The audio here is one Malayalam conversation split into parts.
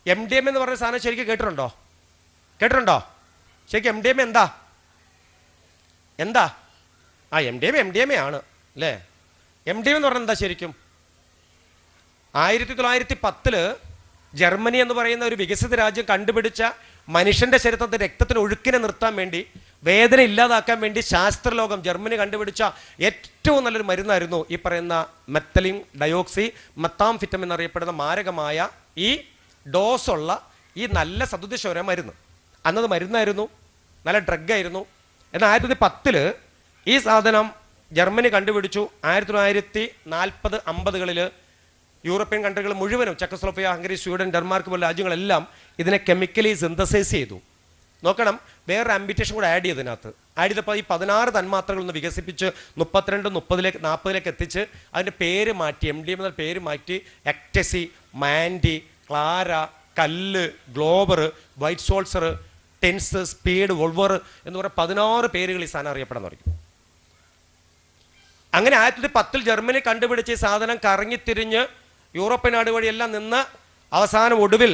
MDMA എന്ന് പറഞ്ഞ സാധനം ശരിക്കും കേട്ടിട്ടുണ്ടോ? ശരിക്കും MDMA എന്താ? MDMA ആണ് അല്ലേ? MDMA എന്ന് പറഞ്ഞാൽ എന്താ ശരിക്കും? 1910 ജർമ്മനി എന്ന് പറയുന്ന ഒരു വികസിത രാജ്യം കണ്ടുപിടിച്ച മനുഷ്യന്റെ ശരീരത്തിൽ രക്തത്തിന് ഒഴുക്കിനെ നിർത്താൻ വേണ്ടി, വേദന ഇല്ലാതാക്കാൻ വേണ്ടി ശാസ്ത്രലോകം ജർമ്മനി കണ്ടുപിടിച്ച ഏറ്റവും നല്ലൊരു മരുന്നായിരുന്നു ഈ പറയുന്ന മെത്തലിൻ ഡയോക്സി മെത്താംഫിറ്റം എന്നറിയപ്പെടുന്ന മാരകമായ ഈ ഡോസുള്ള ഈ നല്ല സദുദ്ദേശ മരുന്ന്. അന്നത് മരുന്നായിരുന്നു, നല്ല ഡ്രഗായിരുന്നു. എന്നാൽ 1910 ഈ സാധനം ജർമ്മനി കണ്ടുപിടിച്ചു. 1940-50കളിൽ യൂറോപ്യൻ കൺട്രികൾ മുഴുവനും, ചെക്കോസ്ലോവാക്യ, ഹംഗറി, സ്വീഡൻ, ഡെൻമാർക്ക് പോലുള്ള രാജ്യങ്ങളെല്ലാം ഇതിനെ കെമിക്കലി സിന്തസൈസ് ചെയ്തു. നോക്കണം, വേറൊരു ആംബിറ്റേഷൻ കൂടെ ആഡ് ചെയ്തതിനകത്ത്. ആഡ് ചെയ്തപ്പോൾ ഈ 16 തന്മാത്രകളൊന്ന് വികസിപ്പിച്ച് 32, 30, 40 എത്തിച്ച് അതിൻ്റെ പേര് മാറ്റി, MDMA എന്ന പേര് മാറ്റി എക്ടസി, മാൻഡി, ക്ലാര, കല്ല്, ഗ്ലോബർ, വൈറ്റ് സോൾസർ, ടെൻസ്, സ്പീഡ്, വോൾവർ എന്ന് പറയുന്ന 16 പേരുകൾ ഈ സാധനം അറിയപ്പെടാൻ തുടങ്ങി. അങ്ങനെ 1910 ജർമ്മനി കണ്ടുപിടിച്ച ഈ സാധനം കറങ്ങിത്തിരിഞ്ഞ് യൂറോപ്യൻ നാട് വഴിയെല്ലാം നിന്ന് അവസാനം ഒടുവിൽ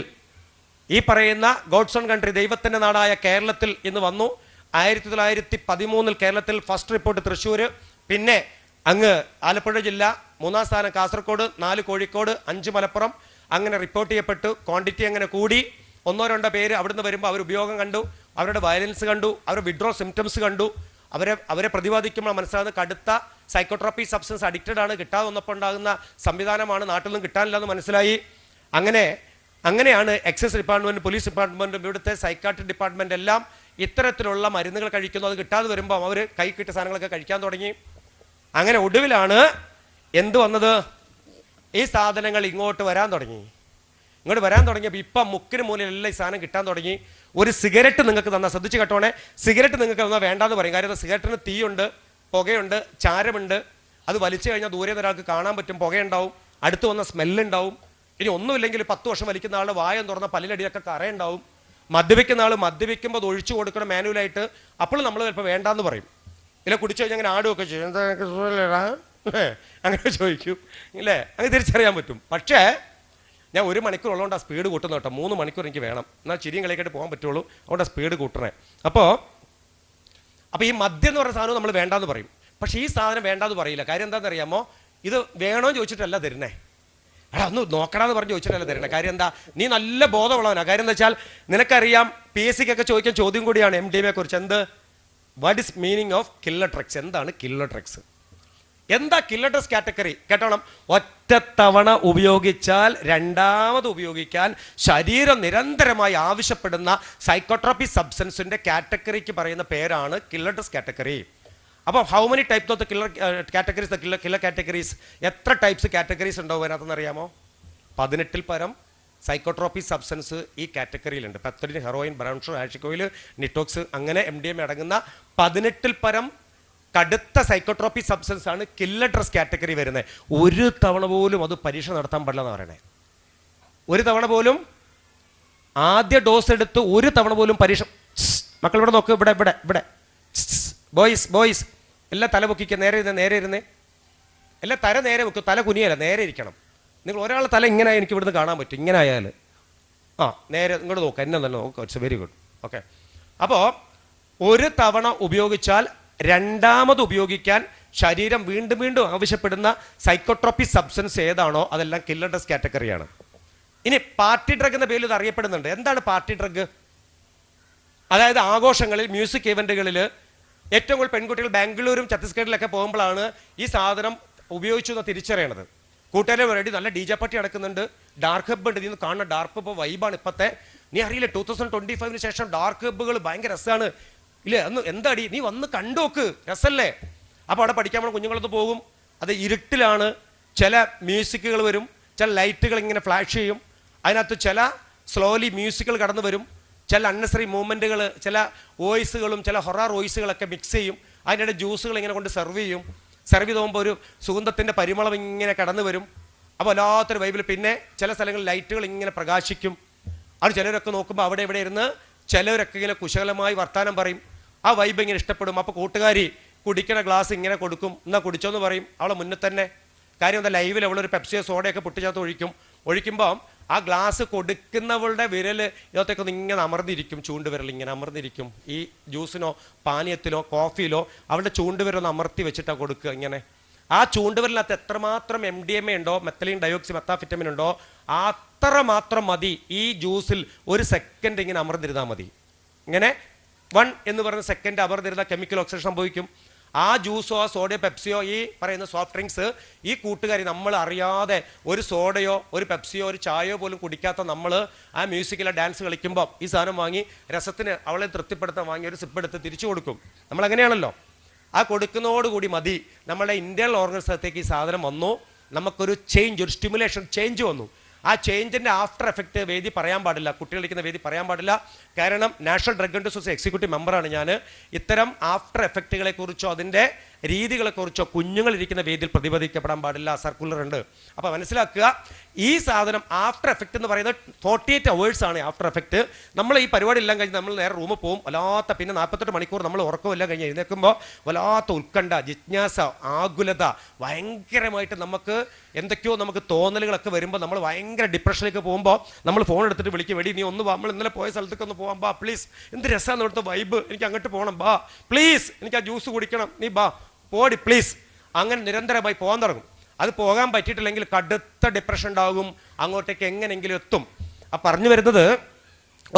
ഈ പറയുന്ന ഗോഡ്സ് ഓൺ കൺട്രി, ദൈവത്തിൻ്റെ നാടായ കേരളത്തിൽ ഇന്ന് വന്നു. 1913 കേരളത്തിൽ ഫസ്റ്റ് റിപ്പോർട്ട് തൃശ്ശൂർ, പിന്നെ അങ്ങ് ആലപ്പുഴ ജില്ല, 3-ാം സ്ഥാനം കാസർഗോഡ്, 4 കോഴിക്കോട്, 5 മലപ്പുറം. അങ്ങനെ റിപ്പോർട്ട് ചെയ്യപ്പെട്ടു. ക്വാണ്ടിറ്റി അങ്ങനെ കൂടി. 1-2 പേര് അവിടുന്ന് വരുമ്പോൾ അവർ ഉപയോഗം കണ്ടു, അവരുടെ വയലൻസ് കണ്ടു, അവരുടെ വിഡ്രോ സിംറ്റംസ് കണ്ടു. അവരെ പ്രതിപാദിക്കുമ്പോൾ മനസ്സിലാകുന്ന കടുത്ത സൈക്കോട്രോപ്പി സബ്സ്റ്റൻസ് അഡിക്റ്റഡ് ആണ്, കിട്ടാതെ വന്നപ്പോൾ ഉണ്ടാകുന്ന സംവിധാനമാണ്, നാട്ടിൽ നിന്നും കിട്ടാനില്ല എന്ന് മനസ്സിലായി. അങ്ങനെയാണ് എക്സൈസ് ഡിപ്പാർട്ട്മെൻറ്റ്, പോലീസ് ഡിപ്പാർട്ട്മെൻറ്റും ഇവിടുത്തെ സൈക്കാട്രി ഡിപ്പാർട്ട്മെൻറ്റ് എല്ലാം ഇത്തരത്തിലുള്ള മരുന്നുകൾ കഴിക്കുന്നു. അത് കിട്ടാതെ വരുമ്പോൾ അവർ കൈ കിട്ടിയ സാധനങ്ങളൊക്കെ കഴിക്കാൻ തുടങ്ങി. അങ്ങനെ ഒടുവിലാണ് എന്ത് വന്നത്? ഈ സാധനങ്ങൾ ഇങ്ങോട്ട് വരാൻ തുടങ്ങിയപ്പോൾ ഇപ്പം മുക്കിന് മൂലയിലെല്ലാം ഈ സാധനം കിട്ടാൻ തുടങ്ങി. ഒരു സിഗരറ്റ് നിങ്ങൾക്ക് തന്നാൽ, ശ്രദ്ധിച്ച് കേട്ടോണേ, സിഗരറ്റ് നിങ്ങൾക്ക് തന്നാൽ വേണ്ടാന്ന് പറയും. കാര്യം സിഗരറ്റിന് തീയുണ്ട്, പുകയുണ്ട്, ചാരമുണ്ട്. അത് വലിച്ചു കഴിഞ്ഞാൽ ദൂരെ നിന്ന് ഒരാൾക്ക് കാണാൻ പറ്റും, പുകയുണ്ടാവും, അടുത്ത് വന്ന സ്മെല്ലുണ്ടാവും. ഇനി ഒന്നുമില്ലെങ്കിൽ 10 വർഷം വലിക്കുന്ന ആളുടെ വായം തുറന്ന പല്ലിലടിയൊക്കെ കറയുണ്ടാവും. മദ്യപിക്കുന്ന ആൾ മദ്യപിക്കുമ്പോൾ അത് ഒഴിച്ചു കൊടുക്കണം മാനുവലായിട്ട്. അപ്പോൾ നമ്മൾ ചിലപ്പോൾ വേണ്ടാന്ന് പറയും. ഇല്ല കുടിച്ചു കഴിഞ്ഞാൽ അങ്ങനെ ആടുമൊക്കെ ചെയ്യും, എന്താ അങ്ങനെ ചോദിക്കും ഇല്ലേ, അങ്ങനെ തിരിച്ചറിയാൻ പറ്റും. പക്ഷേ ഞാൻ 1 മണിക്കൂർ ഉള്ളതുകൊണ്ട് ആ സ്പീഡ് കൂട്ടുന്നു കേട്ടോ. 3 മണിക്കൂർ എനിക്ക് വേണം, എന്നാൽ ചിരിയും കളിക്കായിട്ട് പോകാൻ പറ്റുള്ളൂ. അതുകൊണ്ട് ആ സ്പീഡ് കൂട്ടണേ. അപ്പോൾ ഈ മദ്യം എന്ന് പറയുന്ന സാധനം നമ്മൾ വേണ്ടാന്ന് പറയും. പക്ഷേ ഈ സാധനം വേണ്ടാന്ന് പറയില്ല. കാര്യം എന്താണെന്ന് അറിയാമോ? ഇത് വേണോ ചോദിച്ചിട്ടല്ല തരുന്നേ. ഒന്ന് നോക്കണമെന്ന് പറഞ്ഞ് ചോദിച്ചിട്ടല്ല തരുന്നേ. കാര്യം എന്താ? നീ നല്ല ബോധമുള്ളവനാണ്. കാര്യം എന്താ വെച്ചാൽ നിനക്കറിയാം, PSCക്കൊക്കെ ചോദിക്കാൻ ചോദ്യം കൂടിയാണ് MDMA കുറിച്ച്. എന്ത്? What is meaning of killer drugs? എന്താണ് കില്ലർ ഡ്രഗ്സ്? എന്താ കില്ലർ ഡ്രഗ്സ് കാറ്റഗറി? കേട്ടോണം. ഒറ്റത്തവണ ഉപയോഗിച്ചാൽ രണ്ടാമത് ഉപയോഗിക്കാൻ ശരീരം നിരന്തരമായി ആവശ്യപ്പെടുന്ന സൈക്കോട്രോപ്പി സബ്സ്റ്റൻസിന്റെ കാറ്റഗറിക്ക് പറയുന്ന പേരാണ് കില്ലർ ഡ്രഗ്സ് കാറ്റഗറി. അപ്പോൾ how many types of the killer categories? Killer categories എത്ര ടൈപ്സ് കാറ്റഗറീസ് ഉണ്ടാവും അതിനകത്തെന്ന് അറിയാമോ? 18-ൽ പരം സൈക്കോട്രോപ്പി സബ്സ്റ്റൻസ് ഈ കാറ്റഗറിയിലുണ്ട്. Pethidine, heroin, brown sugar, hashish oil, നിറ്റോക്സ്, അങ്ങനെ MDMA അടങ്ങുന്ന 18-ൽ പരം കടുത്ത സൈക്കോട്രോപ്പി സബ്സ്റ്റൻസ് ആണ് കില്ലർ ഡ്രഗ്സ് കാറ്റഗറി വരുന്നത്. ഒരു തവണ പോലും അത് പരീക്ഷ നടത്താൻ പാടില്ല എന്ന് പറയണേ. ഒരു തവണ പോലും ആദ്യ ഡോസ് എടുത്ത് ഒരു തവണ പോലും പരീക്ഷ. മക്കൾ ഇവിടെ നോക്ക്, ഇവിടെ ബോയ്സ് എല്ലാം തല പൊക്കിക്കുക, നേരെ ഇരുന്നേ. എല്ലാം തല നേരെ വെക്കും, തല കുനിയല്ല, നേരെ ഇരിക്കണം. നിങ്ങൾ ഒരാളെ തല ഇങ്ങനെ എനിക്ക് ഇവിടുന്ന് കാണാൻ പറ്റും, ഇങ്ങനെ ആയാൽ. നേരെ ഇങ്ങോട്ട് നോക്കുക, എന്നെ തന്നെ നോക്കുക. It's very good. ഓക്കെ. അപ്പോൾ ഒരു തവണ ഉപയോഗിച്ചാൽ രണ്ടാമത് ഉപയോഗിക്കാൻ ശരീരം വീണ്ടും ആവശ്യപ്പെടുന്ന സൈക്കോട്രോപ്പി സബ്സ്റ്റൻസ് ഏതാണോ അതെല്ലാം കില്ലർ ഡ്രഗ്സ് കാറ്റഗറിയാണ്. ഇനി പാർട്ടി ഡ്രഗ് എന്ന പേരിൽ ഇത് അറിയപ്പെടുന്നുണ്ട്. എന്താണ് പാർട്ടി ഡ്രഗ്? അതായത് ആഘോഷങ്ങളിൽ, മ്യൂസിക് ഇവന്റുകളിൽ ഏറ്റവും കൂടുതൽ പെൺകുട്ടികൾ ബാംഗ്ലൂരും ഛത്തീസ്ഗഡിലൊക്കെ പോകുമ്പോഴാണ് ഈ സാധനം ഉപയോഗിച്ചു എന്ന് തിരിച്ചറിയണത്. കൂട്ടുകാരെ വേണ്ടി നല്ല DJ പാർട്ടി നടക്കുന്നുണ്ട്, ഡാർക്ക് ഹബ്ബ് ഉണ്ട്. ഇതിന്ന് കാണുന്ന ഡാർക്ക് ഹബ്ബ് വൈബാണ് ഇപ്പോഴത്തെ. നീ അറിയില്ല, 2025 ശേഷം ഡാർക്ക് ഹബ്ബുകൾ ഭയങ്കര രസമാണ് ഇല്ലേ? അന്ന് എന്താടി, നീ വന്ന് കണ്ടോക്ക്, രസമല്ലേ? അപ്പോൾ അവിടെ പഠിക്കാൻ പോണ കുഞ്ഞുങ്ങളൊന്ന് പോകും. അത് ഇരുട്ടിലാണ്. ചില മ്യൂസിക്കുകൾ വരും, ചില ലൈറ്റുകൾ ഇങ്ങനെ ഫ്ലാഷ് ചെയ്യും. അതിനകത്ത് ചില സ്ലോലി മ്യൂസിക്കുകൾ കടന്നു വരും, ചില അൺനെസറി മൂവ്മെൻറ്റുകൾ, ചില വോയിസുകളും ചില ഹൊറർ വോയിസുകളൊക്കെ മിക്സ് ചെയ്യും. അതിനിടെ ജ്യൂസുകൾ ഇങ്ങനെ കൊണ്ട് സെർവ് ചെയ്യും. സെർവ് ചെയ്ത് പോകുമ്പോൾ ഒരു സുഗന്ധത്തിൻ്റെ പരിമളം ഇങ്ങനെ കടന്നു വരും. അപ്പോൾ വല്ലാത്തൊരു വൈബിൽ. പിന്നെ ചില സ്ഥലങ്ങളിൽ ലൈറ്റുകൾ ഇങ്ങനെ പ്രകാശിക്കും. അത് ചിലരൊക്കെ നോക്കുമ്പോൾ അവിടെ ഇവിടെ ഇരുന്ന് ചിലവരൊക്കെ ഇങ്ങനെ കുശലമായി വർത്താനം പറയും. ആ വൈബ് ഇങ്ങനെ ഇഷ്ടപ്പെടും. അപ്പോൾ കൂട്ടുകാരി കുടിക്കണ ഗ്ലാസ് ഇങ്ങനെ കൊടുക്കും, എന്നാൽ കുടിച്ചോന്ന് പറയും അവളെ മുന്നിൽ തന്നെ. കാര്യം എന്താ, ലൈവിൽ അവളൊരു പെപ്സിയോ സോഡയൊക്കെ പൊട്ടിച്ചകത്ത് ഒഴിക്കുമ്പോൾ ആ ഗ്ലാസ് കൊടുക്കുന്നവളുടെ വിരൽ ഇതിനകത്തേക്കൊന്ന് ഇങ്ങനെ അമർന്നിരിക്കും, ചൂണ്ടുവിരൽ ഇങ്ങനെ അമർന്നിരിക്കും. ഈ ജ്യൂസിനോ പാനീയത്തിലോ കോഫിയിലോ അവളുടെ ചൂണ്ടുവിരലൊന്ന് അമർത്തി വെച്ചിട്ടാണ് കൊടുക്കുക ഇങ്ങനെ. ആ ചൂണ്ടുവിരലിനകത്ത് എത്രമാത്രം MDMA ഉണ്ടോ, മെത്തലീൻ ഡയോക്സി മെത്താഫിറ്റമിൻ ഉണ്ടോ, അത്രമാത്രം മതി ഈ ജ്യൂസിൽ ഒരു സെക്കൻഡ് ഇങ്ങനെ അമർന്നിരുന്നാൽ മതി. ഇങ്ങനെ 1 എന്ന് പറയുന്ന സെക്കൻഡ് അമർന്നിരുന്ന കെമിക്കൽ ഓക്സിഡേഷൻ സംഭവിക്കും. ആ ജ്യൂസോ സോഡയോ പെപ്സിയോ ഈ പറയുന്ന സോഫ്റ്റ് ഡ്രിങ്ക്സ് ഈ കൂട്ടുകാരി നമ്മൾ അറിയാതെ ഒരു സോഡയോ ഒരു പെപ്സിയോ ഒരു ചായയോ പോലും കുടിക്കാത്ത നമ്മൾ ആ മ്യൂസിക്കിലെ ഡാൻസ് കളിക്കുമ്പോൾ ഈ സാധനം വാങ്ങി രസത്തിന് അവളെ തൃപ്തിപ്പെടുത്താൻ വാങ്ങി ഒരു സിപ്പ് എടുത്ത് തിരിച്ചു കൊടുക്കും. നമ്മളങ്ങനെയാണല്ലോ. ആ കൊടുക്കുന്നതോടുകൂടി മതി നമ്മുടെ ഇന്റേണൽ ഓർഗൻസത്തേക്ക് ഈ സാധനം വന്നു, നമുക്കൊരു ചേഞ്ച്, ഒരു സ്റ്റിമുലേഷൻ ചേഞ്ച് വന്നു. ആ ചേഞ്ചിൻ്റെ ആഫ്റ്റർ എഫക്റ്റ് വേദി പറയാൻ പാടില്ല, കുട്ടികളിരിക്കുന്ന വേദി പറയാൻ പാടില്ല. കാരണം national drug and society executive മെമ്പറാണ് ഞാൻ. ഇത്തരം ആഫ്റ്റർ എഫക്റ്റുകളെ കുറിച്ചോ അതിൻ്റെ രീതികളെക്കുറിച്ചോ കുഞ്ഞുങ്ങളിരിക്കുന്ന വേദിയിൽ പ്രതിപാദിക്കപ്പെടാൻ പാടില്ല, സർക്കുലർ ഉണ്ട്. അപ്പോൾ മനസ്സിലാക്കുക, ഈ സാധനം ആഫ്റ്റർ എഫക്റ്റ് എന്ന് പറയുന്നത് 48 hours ആണ് ആഫ്റ്റർ എഫക്റ്റ്. നമ്മൾ ഈ പരിപാടി എല്ലാം കഴിഞ്ഞ് നമ്മൾ നേരെ റൂമിൽ പോകും, വല്ലാത്ത പിന്നെ 48 മണിക്കൂർ നമ്മൾ ഉറക്കമെല്ലാം കഴിഞ്ഞ് എഴുന്നേൽക്കുമ്പോൾ വല്ലാത്ത ഉത്കണ്ഠ, ജിജ്ഞാസ, ആകുലത, ഭയങ്കരമായിട്ട് നമുക്ക് എന്തൊക്കെയോ നമുക്ക് തോന്നലുകളൊക്കെ വരുമ്പോൾ നമ്മൾ ഭയങ്കര ഡിപ്രഷനിലേക്ക് പോകുമ്പോൾ നമ്മൾ ഫോൺ എടുത്തിട്ട് വിളിക്കും, വേണ്ടി നീ ഒന്ന് നമ്മൾ ഇന്നലെ പോയ സ്ഥലത്തേക്ക് ഒന്ന് പോകാം, ബാ പ്ലീസ്, എന്ത് രസമാണ് ഇവിടുത്തെ വൈബ്, എനിക്ക് അങ്ങോട്ട് പോകണം, ബാ പ്ലീസ്, എനിക്ക് ആ ജ്യൂസ് കുടിക്കണം, നീ ബാ പോടി പ്ലീസ്. അങ്ങനെ നിരന്തരമായി പോകാൻ തുടങ്ങും. അത് പോകാൻ പറ്റിയിട്ടില്ലെങ്കിൽ കടുത്ത ഡിപ്രഷൻ ഉണ്ടാകും, അങ്ങോട്ടേക്ക് എങ്ങനെയെങ്കിലും എത്തും. ആ പറഞ്ഞു വരുന്നത്,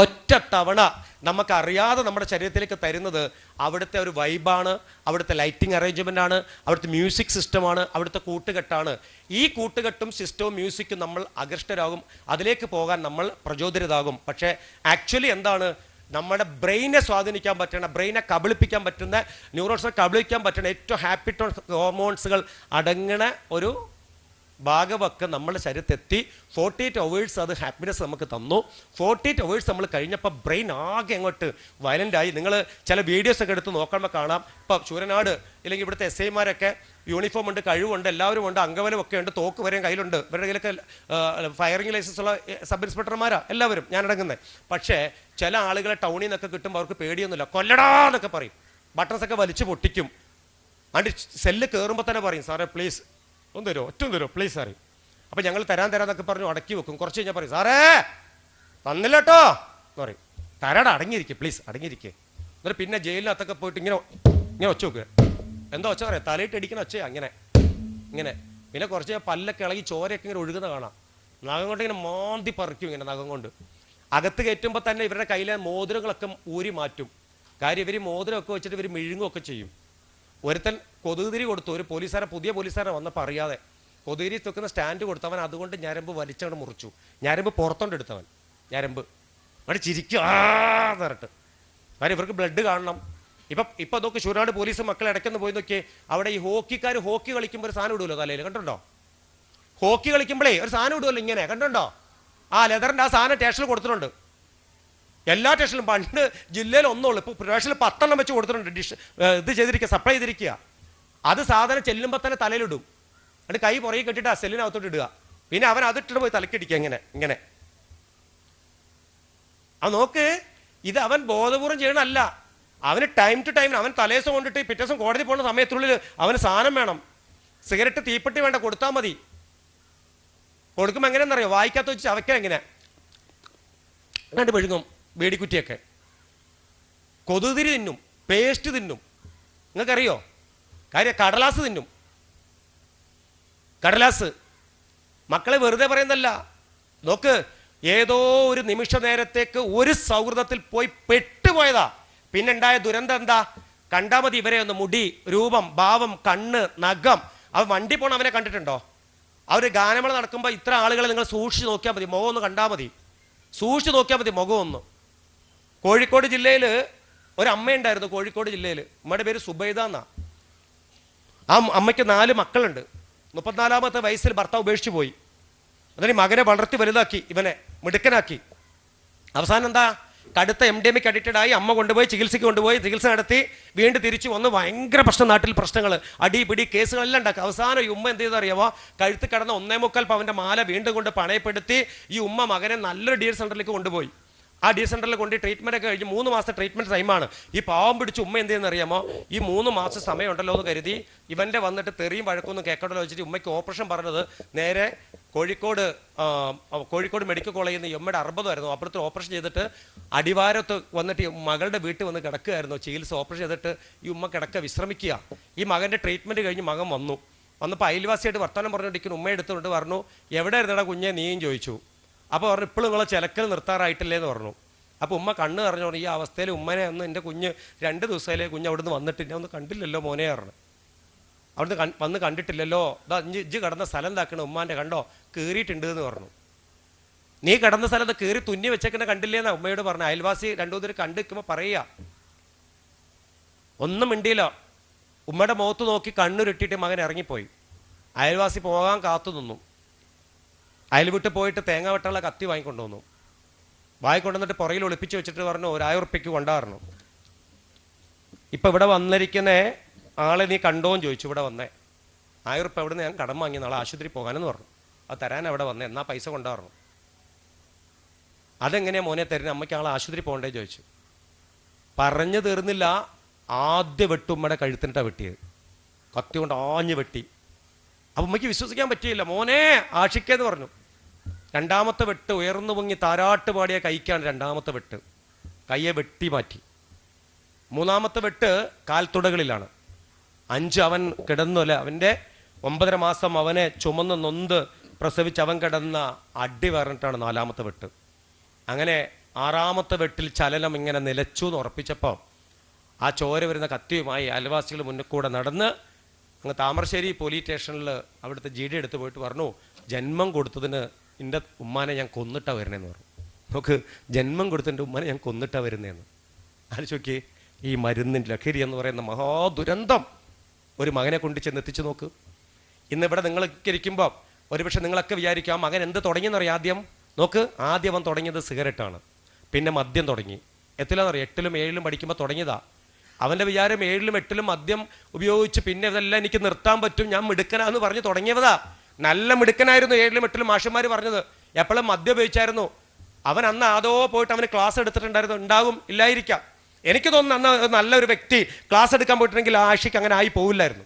ഒറ്റ തവണ നമുക്കറിയാതെ നമ്മുടെ ശരീരത്തിലേക്ക് തരുന്നത് അവിടുത്തെ ഒരു വൈബാണ്, അവിടുത്തെ ലൈറ്റിംഗ് അറേഞ്ച്മെൻ്റ് ആണ്, അവിടുത്തെ മ്യൂസിക് സിസ്റ്റമാണ്, അവിടുത്തെ കൂട്ടുകെട്ടാണ്. ഈ കൂട്ടുകെട്ടും സിസ്റ്റവും മ്യൂസിക്കും നമ്മൾ ആകൃഷ്ടരാകും, അതിലേക്ക് പോകാൻ നമ്മൾ പ്രചോദിതരാകും. പക്ഷേ ആക്ച്വലി എന്താണ്, നമ്മുടെ ബ്രെയിനെ സ്വാധീനിക്കാൻ പറ്റുന്ന, ബ്രെയിനെ കബളിപ്പിക്കാൻ പറ്റുന്ന, ന്യൂറോൺസിനെ കബളിപ്പിക്കാൻ പറ്റുന്ന ഏറ്റവും ഹാപ്പി ഹോർമോൺസുകൾ അടങ്ങണ ഒരു ഭാഗമൊക്കെ നമ്മുടെ ശരീരത്തെത്തി 48 hours അത് ഹാപ്പിനെസ് നമുക്ക് തന്നു. 48 hours നമ്മൾ കഴിഞ്ഞപ്പോൾ ബ്രെയിൻ ആകെ അങ്ങോട്ട് വയലൻ്റായി. നിങ്ങൾ ചില വീഡിയോസൊക്കെ എടുത്ത് നോക്കുമ്പോൾ കാണാം. ഇപ്പോൾ ശൂരനാട് ഇല്ലെങ്കിൽ ഇവിടുത്തെ SI-മാരൊക്കെ യൂണിഫോം ഉണ്ട്, കഴിവുണ്ട്, എല്ലാവരും ഉണ്ട്, അംഗബലമൊക്കെ ഉണ്ട്, തോക്ക് വരെയും കയ്യിലുണ്ട്. ഇവരുടെ കയ്യിലൊക്കെ ഫയറിംഗ് ലൈസൻസ് ഉള്ള സബ് ഇൻസ്പെക്ടർമാരാണ് എല്ലാവരും, ഞാനടങ്ങുന്നത്. പക്ഷേ ചില ആളുകളെ ടൗണിൽ നിന്നൊക്കെ കിട്ടുമ്പോൾ അവർക്ക് പേടിയൊന്നുമില്ല, കൊല്ലടാന്നൊക്കെ പറയും, ബട്ടൺസൊക്കെ വലിച്ചു പൊട്ടിക്കും. അതിൻ്റെ സെല്ല് കയറുമ്പോൾ തന്നെ പറയും, സാറേ പ്ലീസ് ഒന്ന് തരുമോ, ഒറ്റ തരുമോ പ്ലീസ് സാറേ. അപ്പം ഞങ്ങൾ തരാന്നൊക്കെ പറഞ്ഞു അടക്കി വെക്കും. കുറച്ച് കഴിഞ്ഞാൽ പറയും, സാറേ തന്നില്ല കേട്ടോ എന്ന് പറയും. തരാടാ, അടങ്ങിയിരിക്കുക പ്ലീസ്, അടങ്ങിയിരിക്കുക. എന്നിട്ട് പിന്നെ ജയിലിനകത്തൊക്കെ പോയിട്ട് ഇങ്ങനെ ഇങ്ങനെ ഒച്ച വെക്കുക. എന്താ ഒച്ച പറയാം, തലയിട്ട് അടിക്കണ ഒച്ചയാ ഇങ്ങനെ ഇങ്ങനെ. പിന്നെ കുറച്ച് പല്ലൊക്കെ ഇളകി ചോരയൊക്കെ ഇങ്ങനെ ഒഴുകുന്ന കാണാം. നഖം കൊണ്ട് ഇങ്ങനെ മാന്തി പറിക്കും, ഇങ്ങനെ നഖം കൊണ്ട്. അകത്ത് കയറ്റുമ്പോൾ തന്നെ ഇവരുടെ കയ്യിലെ മോതിരങ്ങളൊക്കെ ഊരി മാറ്റും. കാര്യം ഇവർ മോതിരമൊക്കെ വെച്ചിട്ട് ഇവർ മെഴുങ്ങുമൊക്കെ ചെയ്യും. ഒരുത്തൻ കൊതുകുതിരി കൊടുത്തു, ഒരു പോലീസുകാരൻ, പുതിയ പോലീസുകാരൻ വന്നപ്പോൾ അറിയാതെ കൊതുകുതിരി വെക്കുന്ന സ്റ്റാൻഡ് കൊടുത്തവൻ അതുകൊണ്ട് ഞരമ്പ് വലിച്ചങ്ങോട്ട് മുറിച്ചു. ഞരമ്പ് പുറത്തോണ്ട് എടുത്തവൻ, ഞരമ്പ് അവിടെ ചിരിക്കും പറഞ്ഞിട്ട്. കാര്യം ഇവർക്ക് ബ്ലഡ് കാണണം. ഇപ്പം നോക്കി ശൂരനാട് പോലീസ് മക്കളെ ഇടയ്ക്കൊന്ന് പോയി നോക്കിയേ, അവിടെ ഈ ഹോക്കിക്കാർ ഹോക്കി കളിക്കുമ്പോൾ ഒരു സാധനം ഇടുമല്ലോ തലയിൽ, കണ്ടുണ്ടോ? ഹോക്കി കളിക്കുമ്പോഴേ ഒരു സാധനം ഇടുമല്ലോ ഇങ്ങനെ, കണ്ടുണ്ടോ? ആ ലെതറിൻ്റെ ആ സാധനം സ്റ്റേഷനിൽ കൊടുത്തിട്ടുണ്ട്. എല്ലാ സ്റ്റേഷനിലും. പണ്ട് ജില്ലയിൽ ഒന്നുള്ളൂ, ഇപ്പോൾ സ്റ്റേഷനിൽ 10 വെച്ച് കൊടുത്തിട്ടുണ്ട്. ഇത് ചെയ്തിരിക്കുക, സപ്ലൈ ചെയ്തിരിക്കുക. അത് സാധനം ചെല്ലുമ്പോൾ തന്നെ തലയിലിടും. അത് കൈ പുറകെ കെട്ടിട്ട് ആ സെല്ലിനകത്തോട്ട് ഇടുക. പിന്നെ അവൻ അതിട്ടിട്ട് പോയി തലക്കടിക്കുക ഇങ്ങനെ ഇങ്ങനെ. അത് നോക്ക്, ഇത് അവൻ ബോധപൂർവം ചെയ്യണമല്ല, അവന് ടൈം ടു ടൈം അവൻ തലേദിവസം കൊണ്ടിട്ട് പിറ്റേ ദിവസം കോടതി പോകുന്ന സമയത്തുള്ളിൽ അവന് സാധനം വേണം. സിഗരറ്റ് തീപ്പെട്ടി വേണ്ട, കൊടുത്താൽ മതി. കൊടുക്കുമ്പോൾ എങ്ങനെയാണെന്നറിയോ, വായിക്കാത്ത വെച്ച് ചവയ്ക്കാൻ എങ്ങനെ കണ്ട് മെഴുകും. വേടിക്കുറ്റിയൊക്കെ കൊതുതിരി തിന്നും, പേസ്റ്റ് തിന്നും, നിങ്ങൾക്കറിയോ? കാര്യം കടലാസ് തിന്നും. കടലാസ് മക്കളെ വെറുതെ പറയുന്നതല്ല. നോക്ക്, ഏതോ ഒരു നിമിഷ നേരത്തേക്ക് ഒരു സൗഹൃദത്തിൽ പോയി പെട്ടുപോയതാ. പിന്നെ ഉണ്ടായ ദുരന്തം എന്താ? കണ്ടാൽ മതി ഇവരെ ഒന്ന്, മുടി, രൂപം, ഭാവം, കണ്ണ്, നഖം. അവൻ വണ്ടി പോണ അവനെ കണ്ടിട്ടുണ്ടോ? അവർ ഗാനമേള നടക്കുമ്പോൾ ഇത്ര ആളുകളെ നിങ്ങൾ സൂക്ഷിച്ച് നോക്കിയാൽ മതി, മുഖം ഒന്ന് കണ്ടാൽ മതി, സൂക്ഷിച്ച് നോക്കിയാൽ മതി മുഖം ഒന്ന്. കോഴിക്കോട് ജില്ലയിൽ ഒരു അമ്മയുണ്ടായിരുന്നു. കോഴിക്കോട് ജില്ലയിൽ അമ്മയുടെ പേര് സുബൈദ എന്നാ. ആ അമ്മയ്ക്ക് 4 മക്കളുണ്ട്. 34ാമത്തെ വയസ്സിൽ ഭർത്താവ് ഉപേക്ഷിച്ച് പോയി. അതിന് മകനെ വളർത്തി വലുതാക്കി, ഇവനെ മിടുക്കനാക്കി. അവസാനം എന്താ, കടുത്ത MDMAക്ക് അഡിക്റ്റഡ് ആയി. അമ്മ കൊണ്ടുപോയി ചികിത്സയ്ക്ക് കൊണ്ടുപോയി, ചികിത്സ നടത്തി, വീണ്ടും തിരിച്ചു വന്ന് ഭയങ്കര പ്രശ്നം, നാട്ടിൽ പ്രശ്നങ്ങൾ, അടിപിടി കേസുകളെല്ലാം ഉണ്ടാക്കി. അവസാനം ഈ ഉമ്മ എന്ത് ചെയ്തറിയാമോ, കഴുത്ത് കിടന്ന 1.25 പവൻ്റെ മാല വീണ്ടും കൊണ്ട് പണയപ്പെടുത്തി ഈ ഉമ്മ മകനെ നല്ലൊരു DL സെൻ്ററിലേക്ക് കൊണ്ടുപോയി. ആ ഡി സെൻറ്ററിൽ കൊണ്ട് ട്രീറ്റ്മെൻ്റ് ഒക്കെ കഴിഞ്ഞ് 3 മാസത്തെ ട്രീറ്റ്മെൻറ്റ് ടൈമാണ്. ഈ പാവം പിടിച്ച് ഉമ്മ എന്ത് ചെയ്യുന്നറിയാമോ, ഈ 3 മാസം സമയമുണ്ടല്ലോ എന്ന് കരുതി ഇവൻ്റെ വന്നിട്ട് തെറിയും വഴക്കൊന്നും കേൾക്കണ്ടല്ലോ വെച്ചിട്ട് ഉമ്മയ്ക്ക് ഓപ്പറേഷൻ പറഞ്ഞത് നേരെ കോഴിക്കോട് മെഡിക്കൽ കോളേജിൽ നിന്ന് എമ്മയുടെ 60 അപ്പുറത്ത് ഓപ്പറേഷൻ ചെയ്തിട്ട് അടിവാരത്ത് വന്നിട്ട് മകളുടെ വീട്ടിൽ വന്ന് കിടക്കുകയായിരുന്നു. ചികിത്സ ഓപ്പറേഷൻ ചെയ്തിട്ട് ഈ ഉമ്മ കിടക്കുക വിശ്രമിക്കുക. ഈ മകൻ്റെ ട്രീറ്റ്മെൻറ്റ് കഴിഞ്ഞ് മകൻ വന്നപ്പോൾ അയൽവാസിയായിട്ട് വർത്തമാനം പറഞ്ഞുകൊണ്ടിരിക്കുന്നു. ഉമ്മ എടുത്തുകൊണ്ട് പറഞ്ഞു, എവിടെ ഇരുന്നടാ കുഞ്ഞെ നീയും ചോദിച്ചു. അപ്പോൾ പറഞ്ഞു, ഇപ്പോഴും നിങ്ങളെ ചിലക്കൽ നിർത്താറായിട്ടില്ലേ എന്ന് പറഞ്ഞു. അപ്പോൾ ഉമ്മ കണ്ണ് പറഞ്ഞു, ഈ അവസ്ഥയിൽ ഉമ്മനെ ഒന്ന് എൻ്റെ കുഞ്ഞ് 2 ദിവസത്തിലേ കുഞ്ഞ് അവിടുന്ന് വന്നിട്ട് ഞാൻ ഒന്ന് കണ്ടില്ലല്ലോ മോനെ പറഞ്ഞു. അവിടുന്ന് വന്ന് കണ്ടിട്ടില്ലല്ലോ, ഇതാ ഇജ്ജ് കിടന്ന സ്ഥലം എന്താക്കണ ഉമ്മാൻ്റെ കണ്ടോ കീറിയിട്ടുണ്ട് എന്ന് പറഞ്ഞു. നീ കിടന്ന സ്ഥലത്ത് കീറി തുന്നി വെച്ചേക്കണ കണ്ടില്ലേന്നാ ഉമ്മയോട് പറഞ്ഞു. അയൽവാസി 2-3 കണ്ടു നിൽക്കുമ്പോൾ പറയുക, ഒന്നും മിണ്ടിയില്ല. ഉമ്മയുടെ മുഖത്ത് നോക്കി കണ്ണുരുട്ടിയിട്ട് മകൻ ഇറങ്ങിപ്പോയി. അയൽവാസി പോകാൻ കാത്തു നിന്നു. അയൽ വിട്ട് പോയിട്ട് തേങ്ങ വെട്ടുള്ള കത്തി വാങ്ങിക്കൊണ്ടുവന്നു. വാങ്ങിക്കൊണ്ടുവന്നിട്ട് പുറയിൽ ഒളിപ്പിച്ച് വെച്ചിട്ട് പറഞ്ഞു, 1000 ഉറുപ്പിക്ക് കൊണ്ടായിരുന്നു. ഇപ്പം ഇവിടെ വന്നിരിക്കുന്ന ആളെ നീ കണ്ടോന്ന് ചോദിച്ചു. ഇവിടെ വന്നേ 1000 ഉറുപ്പ എവിടെ നിന്ന് ഞാൻ കടം വാങ്ങി നാളെ ആശുപത്രി പോകാനെന്ന് പറഞ്ഞു. അത് തരാൻ അവിടെ വന്നേ, എന്നാ പൈസ കൊണ്ടായിരുന്നു. അതെങ്ങനെയാ മോനെ തരുന്നത്, അമ്മയ്ക്ക് ആളെ ആശുപത്രി പോകണ്ടേ ചോദിച്ചു. പറഞ്ഞു തീർന്നില്ല. ആദ്യ വെട്ടുമ്മയുടെ കഴുത്തിനിട്ടാണ് വെട്ടിയത്. കത്തി കൊണ്ട് ആഞ്ഞ് വെട്ടി. അപ്പം ഉമ്മയ്ക്ക് വിശ്വസിക്കാൻ പറ്റിയില്ല. മോനെ ആഷിക്കെന്ന് പറഞ്ഞു. 2ാമത്തെ വെട്ട് ഉയർന്നു പൊങ്ങി താരാട്ട് പാടിയ കൈക്കാണ് 2ാമത്തെ വെട്ട്. കയ്യെ വെട്ടി മാറ്റി. 3ാമത്തെ വെട്ട് കാൽത്തുടകളിലാണ്. 5 അവൻ കിടന്നല്ല, അവൻ്റെ 9.5 മാസം അവനെ ചുമന്ന് നൊന്ത് പ്രസവിച്ച് അവൻ കിടന്ന അടി പറഞ്ഞിട്ടാണ് 4ാമത്തെ വെട്ട്. അങ്ങനെ 6ാമത്തെ വെട്ടിൽ ചലനം ഇങ്ങനെ നിലച്ചു എന്ന് ഉറപ്പിച്ചപ്പോൾ ആ ചോര വരുന്ന കത്തിയുമായി അയൽവാസികൾ മുന്നിൽ കൂടെ നടന്ന് അങ്ങ് താമരശ്ശേരി പോലീസ് സ്റ്റേഷനിൽ അവിടുത്തെ GD എടുത്ത് പോയിട്ട് പറഞ്ഞു, ജന്മം കൊടുത്തതിന് എൻ്റെ ഉമ്മാനെ ഞാൻ കൊന്നിട്ടാണ് വരുന്നതെന്ന് പറഞ്ഞു. നോക്ക്, ജന്മം കൊടുത്തതിൻ്റെ ഉമ്മാനെ ഞാൻ കൊന്നിട്ടാണ് വരുന്നതെന്ന് ആലോചിച്ച്. ഈ മരുന്നിൻ്റെ ലഹരി എന്ന് പറയുന്ന മഹാദുരന്തം ഒരു മകനെ കൊണ്ട് ചെന്നെത്തിച്ച് നോക്ക്. ഇന്നിവിടെ നിങ്ങളൊക്കെ ഇരിക്കുമ്പോൾ ഒരുപക്ഷെ നിങ്ങളൊക്കെ വിചാരിക്കും, ആ മകൻ എന്ത് തുടങ്ങിയെന്നറിയാം. ആദ്യം അവൻ തുടങ്ങിയത് സിഗരറ്റാണ്. പിന്നെ മദ്യം തുടങ്ങി. എത്തിലാന്നറിയാം, 8ലും 7ലും പഠിക്കുമ്പോൾ തുടങ്ങിയതാ. അവൻ്റെ വിചാരം 7ലും 8ലും മദ്യം ഉപയോഗിച്ച് പിന്നെ ഇതെല്ലാം എനിക്ക് നിർത്താൻ പറ്റും, ഞാൻ മിടുക്കനാന്ന് പറഞ്ഞ് തുടങ്ങിയതാ. നല്ല മിടുക്കനായിരുന്നു 7ലും 8ലും മാഷന്മാർ പറഞ്ഞത്. എപ്പോഴും മദ്യം ഉപയോഗിച്ചായിരുന്നു. അവൻ അന്ന് അതോ പോയിട്ട് അവന് ക്ലാസ് എടുത്തിട്ടുണ്ടായിരുന്നു. ഉണ്ടാകും, ഇല്ലായിരിക്കാം. എനിക്ക് തോന്നുന്നു അന്ന് നല്ലൊരു വ്യക്തി ക്ലാസ് എടുക്കാൻ പോയിട്ടുണ്ടെങ്കിൽ ആഷിക്ക് അങ്ങനെ ആയി പോവില്ലായിരുന്നു.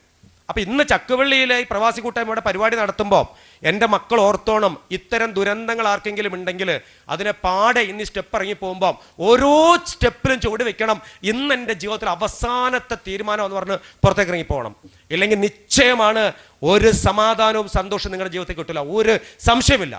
അപ്പം ഇന്ന് ചക്കുവള്ളിയിലെ ഈ പ്രവാസി കൂട്ടായ്മയുടെ പരിപാടി നടത്തുമ്പോൾ എൻ്റെ മക്കൾ ഓർത്തോണം, ഇത്തരം ദുരന്തങ്ങൾ ആർക്കെങ്കിലും ഉണ്ടെങ്കിൽ അതിനെ പാടെ ഇന്ന് സ്റ്റെപ്പ് ഇറങ്ങി പോകുമ്പോൾ ഓരോ സ്റ്റെപ്പിലും ചുവട് വെക്കണം. ഇന്ന് എൻ്റെ ജീവിതത്തിൽ അവസാനത്തെ തീരുമാനം എന്ന് പറഞ്ഞ് പുറത്തേക്ക് ഇറങ്ങി പോകണം. ഇല്ലെങ്കിൽ നിശ്ചയമാണ് ഒരു സമാധാനവും സന്തോഷവും നിങ്ങളുടെ ജീവിതത്തിൽ കിട്ടില്ല. ഒരു സംശയമില്ല.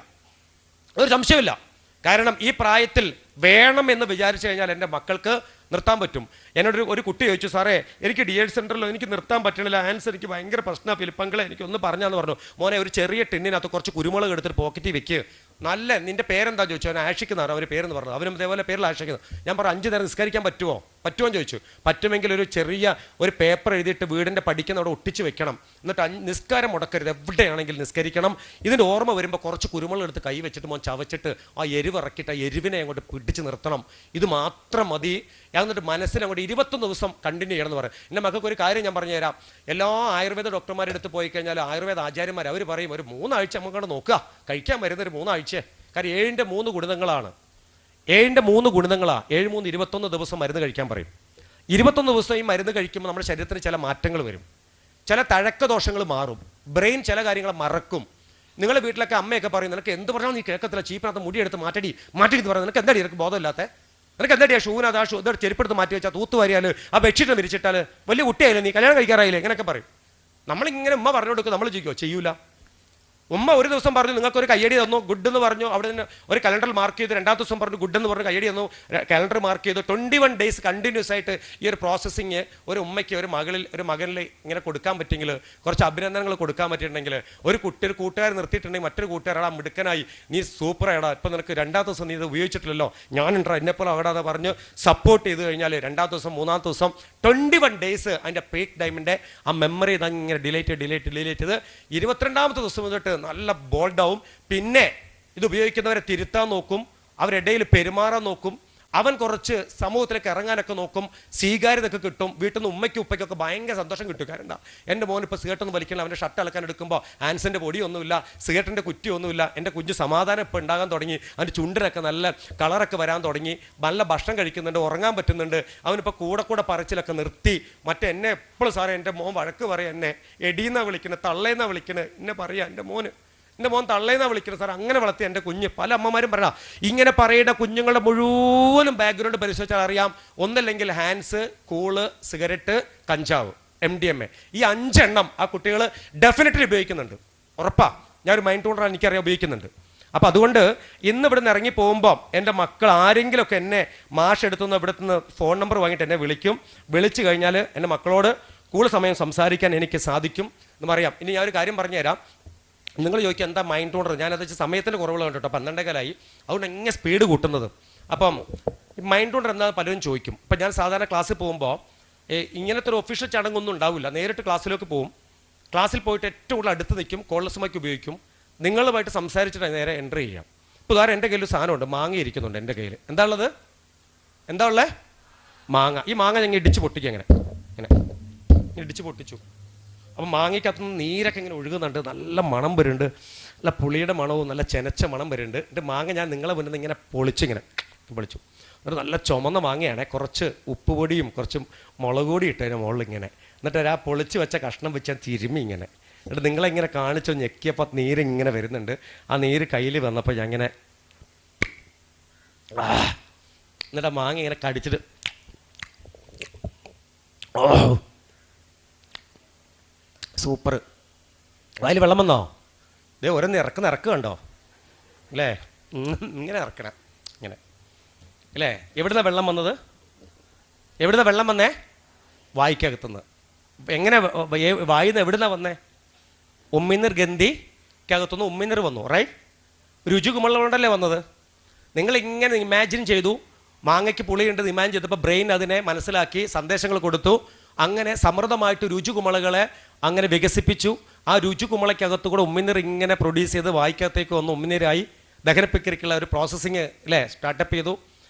കാരണം ഈ പ്രായത്തിൽ വേണം എന്ന് വിചാരിച്ചു കഴിഞ്ഞാൽ എൻ്റെ മക്കൾക്ക് നിർത്താൻ പറ്റും. എന്നോട് ഒരു കുട്ടി ചോദിച്ചു, സാറേ എനിക്ക് DH സെൻറ്ററിൽ എനിക്ക് നിർത്താൻ പറ്റണില്ല, ആൻസർ എനിക്ക് ഭയങ്കര പ്രശ്നമാണ്, ഫിലിപ്പങ്കളെ എനിക്കൊന്ന് പറഞ്ഞാന്ന് പറഞ്ഞു. മോനെ ഒരു ചെറിയ ടിന്നിനകത്ത് കുറച്ച് കുരുമുളക് എടുത്തിട്ട് പോക്കറ്റിൽ വെക്കുക. നല്ല, നിൻ്റെ പേരെന്താ ചോദിച്ചു. അവൻ ആഷിക്കുന്നതാണ് അവർ പേരെന്ന് പറഞ്ഞു. അവനും ഇതേപോലെ പേരിൽ ആഷിക്കുന്നത്. ഞാൻ പറഞ്ഞു, 5 നേരം നിസ്കരിക്കാൻ പറ്റുമോന്ന് ചോദിച്ചു. പറ്റുമെങ്കിൽ ഒരു ചെറിയ ഒരു പേപ്പർ എഴുതിയിട്ട് വീടിൻ്റെ പഠിക്കുന്ന അവിടെ ഒട്ടിച്ച് വെക്കണം. എന്നിട്ട് നിസ്കാരം മുടക്കരുത്, എവിടെയാണെങ്കിലും നിസ്കരിക്കണം. ഇതിൻ്റെ ഓർമ്മ വരുമ്പോൾ കുറച്ച് കുരുമുളക് എടുത്ത് കൈ വെച്ചിട്ട് മോൻ ചവച്ചിട്ട് ആ എരിവ് ഇറക്കിയിട്ട് ആ എരിവിനെ അങ്ങോട്ട് പിടിച്ച് നിർത്തണം. ഇത് മാത്രം മതി. എന്നിട്ട് മനസ്സിന് അങ്ങോട്ട് 21 ദിവസം കണ്ടിന്യൂ ചെയ്യണം എന്ന് പറയും. എൻ്റെ മക്കൾക്ക് ഒരു കാര്യം ഞാൻ പറഞ്ഞു തരാം. എല്ലാ ആയുർവേദ ഡോക്ടർമാരുടെ അടുത്ത് പോയി കഴിഞ്ഞാൽ ആയുർവേദ ആചാര്യന്മാർ അവർ പറയും, ഒരു 3 ആഴ്ച നമുക്കവിടെ നോക്കുക, കഴിക്കാൻ വരുന്നൊരു 3 ആഴ്ച. കാര്യം 7ൻ്റെ 3 ഗുണിതങ്ങളാണ്. 7 3 21 ദിവസം മരുന്ന് കഴിക്കാൻ പറയും. 21 ദിവസം ഈ മരുന്ന് കഴിക്കുമ്പോൾ നമ്മുടെ ശരീരത്തിന് ചില മാറ്റങ്ങൾ വരും. ചില തഴക്ക ദോഷങ്ങൾ മാറും. ബ്രെയിൻ ചില കാര്യങ്ങൾ മറക്കും. നിങ്ങളുടെ വീട്ടിലൊക്കെ അമ്മയൊക്കെ പറയും, നിനക്ക് എന്ത് പറഞ്ഞാൽ നീ കേൾക്കത്തില്ല, ചീപ്പിനകത്ത് മുടിയെടുത്ത് മാറ്റടി എന്ന് പറയുന്നത്. നിനക്ക് എന്താടി നിനക്ക് ബോധമില്ലാത്ത, നിനക്ക് എന്താടിയാ ഷൂനത് ആ ഷൂ ഇതോടെ ചെരുപ്പെടുത്ത് മാറ്റി വെച്ചാൽ തൂത്തുവാരിയാൽ ആ ബെഡ്ഷീറ്റ് വിരിച്ചിട്ടാൽ വലിയ കുട്ടിയായില്ലേ നീ, കല്യാണം കഴിക്കാറായില്ലേ, ഇങ്ങനെയൊക്കെ പറയും. നമ്മളിങ്ങനെ ഉമ്മ പറഞ്ഞു കൊടുക്കും, നമ്മൾ ചെയ്യൂല. ഉമ്മ ഒരു ദിവസം പറഞ്ഞു നിങ്ങൾക്കൊരു കയ്യടി തന്നു, ഗുഡ് എന്ന് പറഞ്ഞു. അവിടെ നിന്ന് ഒരു കലണ്ടർ മാർക്ക് ചെയ്തു. 2ാമത്തെ ദിവസം പറഞ്ഞു ഗുഡ് എന്ന് പറഞ്ഞു, കയ്യടി തന്നു, കലണ്ടർ മാർക്ക് ചെയ്തു. 21 ഡേയ്സ് കണ്ടിന്യൂസ് ആയിട്ട് ഈ ഒരു പ്രോസസ്സിങ് ഒരു ഉമ്മയ്ക്ക് ഒരു മകനിൽ ഇങ്ങനെ കൊടുക്കാൻ പറ്റിയെങ്കിൽ, കുറച്ച് അഭിനന്ദനങ്ങൾ കൊടുക്കാൻ പറ്റിയിട്ടുണ്ടെങ്കിൽ, ഒരു കൂട്ടുകാർ നിർത്തിയിട്ടുണ്ടെങ്കിൽ മറ്റൊരു കൂട്ടുകാരാടാ മിടുക്കനായി, നീ സൂപ്പറായിടാ, ഇപ്പം നിനക്ക് 2ാമത്തെ ദിവസം നീ ഇത് ഉപയോഗിച്ചിട്ടില്ലല്ലോ, ഞാനുണ്ടോ എന്നെപ്പോലെ അവിടാതെ പറഞ്ഞ് സപ്പോർട്ട് ചെയ്ത് കഴിഞ്ഞാൽ 2ാമത്തെ ദിവസം 3ാമത്തെ ദിവസം 21 ഡേയ്സ് അതിൻ്റെ പീക്ക് ടൈമിൻ്റെ ആ മെമ്മറി ഇതങ്ങനെ ഡിലേറ്റ് ചെയ്ത് 22ാമത്തെ ദിവസം വന്നിട്ട് നല്ല ബോൾഡാവും. പിന്നെ ഇത് ഉപയോഗിക്കുന്നവരെ തിരുത്താൻ നോക്കും, അവരിടയിൽ പെരുമാറാൻ നോക്കും, അവൻ കുറച്ച് സമൂഹത്തിലേക്ക് ഇറങ്ങാനൊക്കെ നോക്കും, സ്വീകാര്യതൊക്കെ കിട്ടും, വീട്ടിൽ നിന്ന് ഉമ്മയ്ക്കും ഉപ്പയ്ക്കൊക്കെ ഭയങ്കര സന്തോഷം കിട്ടും. കാരണം എന്താ, എൻ്റെ മോൻ ഇപ്പോൾ സിഗരറ്റൊന്നും വലിക്കണം, അവൻ്റെ ഷർട്ട് അളക്കാൻ എടുക്കുമ്പോൾ ഹാൻസിൻ്റെ പൊടിയൊന്നുമില്ല, സിഗരറ്റിൻ്റെ കുറ്റിയൊന്നുമില്ല, എൻ്റെ കുഞ്ഞ് സമാധാനം ഇപ്പോൾ ഉണ്ടാകാൻ തുടങ്ങി, അവൻ്റെ ചുണ്ടിനൊക്കെ നല്ല കളറൊക്കെ വരാൻ തുടങ്ങി, നല്ല ഭക്ഷണം കഴിക്കുന്നുണ്ട്, ഉറങ്ങാൻ പറ്റുന്നുണ്ട്, അവനിപ്പോൾ കൂടെ പറച്ചിലൊക്കെ നിർത്തി. എന്നെ എപ്പോഴും സാറേ എൻ്റെ മോൻ വഴക്ക് പറയാം, എന്നെ എടീന്നാണ് വിളിക്കുന്നത്, തള്ളേന്നാണ് വിളിക്കുന്നത്, എന്നെ പറയാം എൻ്റെ മോൻ തള്ളേന്നാണ് വിളിക്കുന്നത് സാർ, അങ്ങനെ വളർത്തി എൻ്റെ കുഞ്ഞ്. പല അമ്മമാരും പറയാം ഇങ്ങനെ പറയുന്ന കുഞ്ഞുങ്ങളുടെ മുഴുവനും ബാക്ക്ഗ്രൗണ്ട് പരിശോധിച്ചാൽ അറിയാം, ഒന്നല്ലെങ്കിൽ ഹാൻസ്, കൂള്, സിഗരറ്റ്, കഞ്ചാവ്, MDMA, ഈ 5 എണ്ണം ആ കുട്ടികൾ ഡെഫിനറ്റ്ലി ഉപയോഗിക്കുന്നുണ്ട്. ഉറപ്പാ, ഞാനൊരു മൈൻഡ് ടൂണറാണ്, എനിക്കറിയാം ഉപയോഗിക്കുന്നുണ്ട്. അപ്പോൾ അതുകൊണ്ട് ഇന്ന് ഇവിടുന്ന് ഇറങ്ങി പോകുമ്പോൾ എൻ്റെ മക്കൾ ആരെങ്കിലുമൊക്കെ എന്നെ മാഷ് എടുത്തുനിന്ന് ഇവിടുന്ന് ഫോൺ നമ്പർ വാങ്ങിയിട്ട് എന്നെ വിളിച്ചു കഴിഞ്ഞാൽ എൻ്റെ മക്കളോട് കൂടുതൽ സമയം സംസാരിക്കാൻ എനിക്ക് സാധിക്കും എന്ന് പറയാം. ഇനി ഞാനൊരു കാര്യം പറഞ്ഞുതരാം. നിങ്ങൾ ചോദിക്കുക എന്താ മൈൻഡ് ടൂണർ, ഞാനത് വെച്ച് സമയത്തിൻ്റെ കുറവുകൾ കണ്ടിട്ടോ, 12:15 അതുകൊണ്ട് എങ്ങനെ സ്പീഡ് കൂട്ടുന്നത്. അപ്പം മൈൻഡ് ടൂണർ എന്താ പലരും ചോദിക്കും. ഇപ്പം ഞാൻ സാധാരണ ക്ലാസ്സിൽ പോകുമ്പോൾ ഇങ്ങനത്തെ ഒരു ഒഫീഷ്യൽ ചടങ്ങൊന്നും ഉണ്ടാവില്ല, നേരിട്ട് ക്ലാസ്സിലേക്ക് പോകും. ക്ലാസ്സിൽ പോയിട്ട് ഏറ്റവും കൂടുതൽ അടുത്ത് നിൽക്കും, കോൾലെസ് മൈക്ക് ഉപയോഗിക്കും, നിങ്ങളുമായിട്ട് സംസാരിച്ചിട്ട് നേരെ എൻ്റർ ചെയ്യാം. ഇപ്പോൾ ഉദാഹരണം എൻ്റെ കയ്യിൽ ഒരു സാധനമുണ്ട്, മാങ്ങ ഇരിക്കുന്നുണ്ട് എൻ്റെ കയ്യിൽ. എന്താ ഉള്ളത്? മാങ്ങ. ഈ മാങ്ങ ഞങ്ങൾ ഇടിച്ച് പൊട്ടിക്കുക, ഇങ്ങനെ ഇടിച്ച് പൊട്ടിച്ചു. അപ്പം മാങ്ങയ്ക്കകത്തുനിന്ന് നീരൊക്കെ ഇങ്ങനെ ഒഴുകുന്നുണ്ട്, നല്ല മണം വരുന്നുണ്ട്, നല്ല പുളിയുടെ മണവും നല്ല ചെനച്ച മണം വരുന്നുണ്ട്. എൻ്റെ മാങ്ങ ഞാൻ നിങ്ങളെ മുന്നിൽ ഇങ്ങനെ പൊളിച്ചു എന്നിട്ട് നല്ല ചുമന്ന മാങ്ങയാണ്, കുറച്ച് ഉപ്പുപൊടിയും കുറച്ച് മുളക് പൊടി ഇട്ടതിന് മുകളിൽ ഇങ്ങനെ, എന്നിട്ട് ആ പൊളിച്ച് വെച്ച കഷ്ണം വെച്ച് ഞാൻ തിരുമ്മി ഇങ്ങനെ, എന്നിട്ട് നിങ്ങളെങ്ങനെ കാണിച്ചോ ഞെക്കിയപ്പോൾ നീരിങ്ങനെ വരുന്നുണ്ട്. ആ നീര് കയ്യിൽ വന്നപ്പോൾ ഞാൻ ഇങ്ങനെ എന്നിട്ട് ആ മാങ്ങ ഇങ്ങനെ കടിച്ചിട്ട് സൂപ്പർ. അതിൽ വെള്ളം വന്നോ? ഇതേ ഓരോന്ന് ഇറക്കുന്നുണ്ടോ അല്ലേ? ഇങ്ങനെ ഇറക്കണം ഇങ്ങനെ അല്ലേ? എവിടുന്ന വെള്ളം വന്നത്? എവിടുന്ന വെള്ളം വന്നേ? വായിക്കകത്തുനിന്ന്. എങ്ങനെ വായിന്ന് എവിടുന്നാ വന്നേ? ഉമ്മിനീർ ഗന്ധിക്കകത്തുനിന്ന് ഉമ്മിനീർ വന്നു, റൈറ്റ്? രുചി കുമളകൊണ്ടല്ലേ വന്നത്. നിങ്ങളിങ്ങനെ ഇമാജിൻ ചെയ്തു, മാങ്ങയ്ക്ക് പുളിയുണ്ടെന്ന് ഇമാജിൻ ചെയ്തപ്പോൾ ബ്രെയിൻ അതിനെ മനസ്സിലാക്കി സന്ദേശങ്ങൾ കൊടുത്തു. അങ്ങനെ സമൃദ്ധമായിട്ട് രുചികുമളകളെ അങ്ങനെ വികസിപ്പിച്ചു. ആ രുചികുമളയ്ക്കകത്തുകൂടെ ഉമ്മിനീർ ഇങ്ങനെ പ്രൊഡ്യൂസ് ചെയ്ത് വായിക്കകത്തേക്ക് വന്ന് ഉമ്മിനീരായി ദഹനപ്രക്രിയക്കുള്ള ഒരു പ്രോസസ്സിങ് അല്ലേ സ്റ്റാർട്ടപ്പ് ചെയ്തു.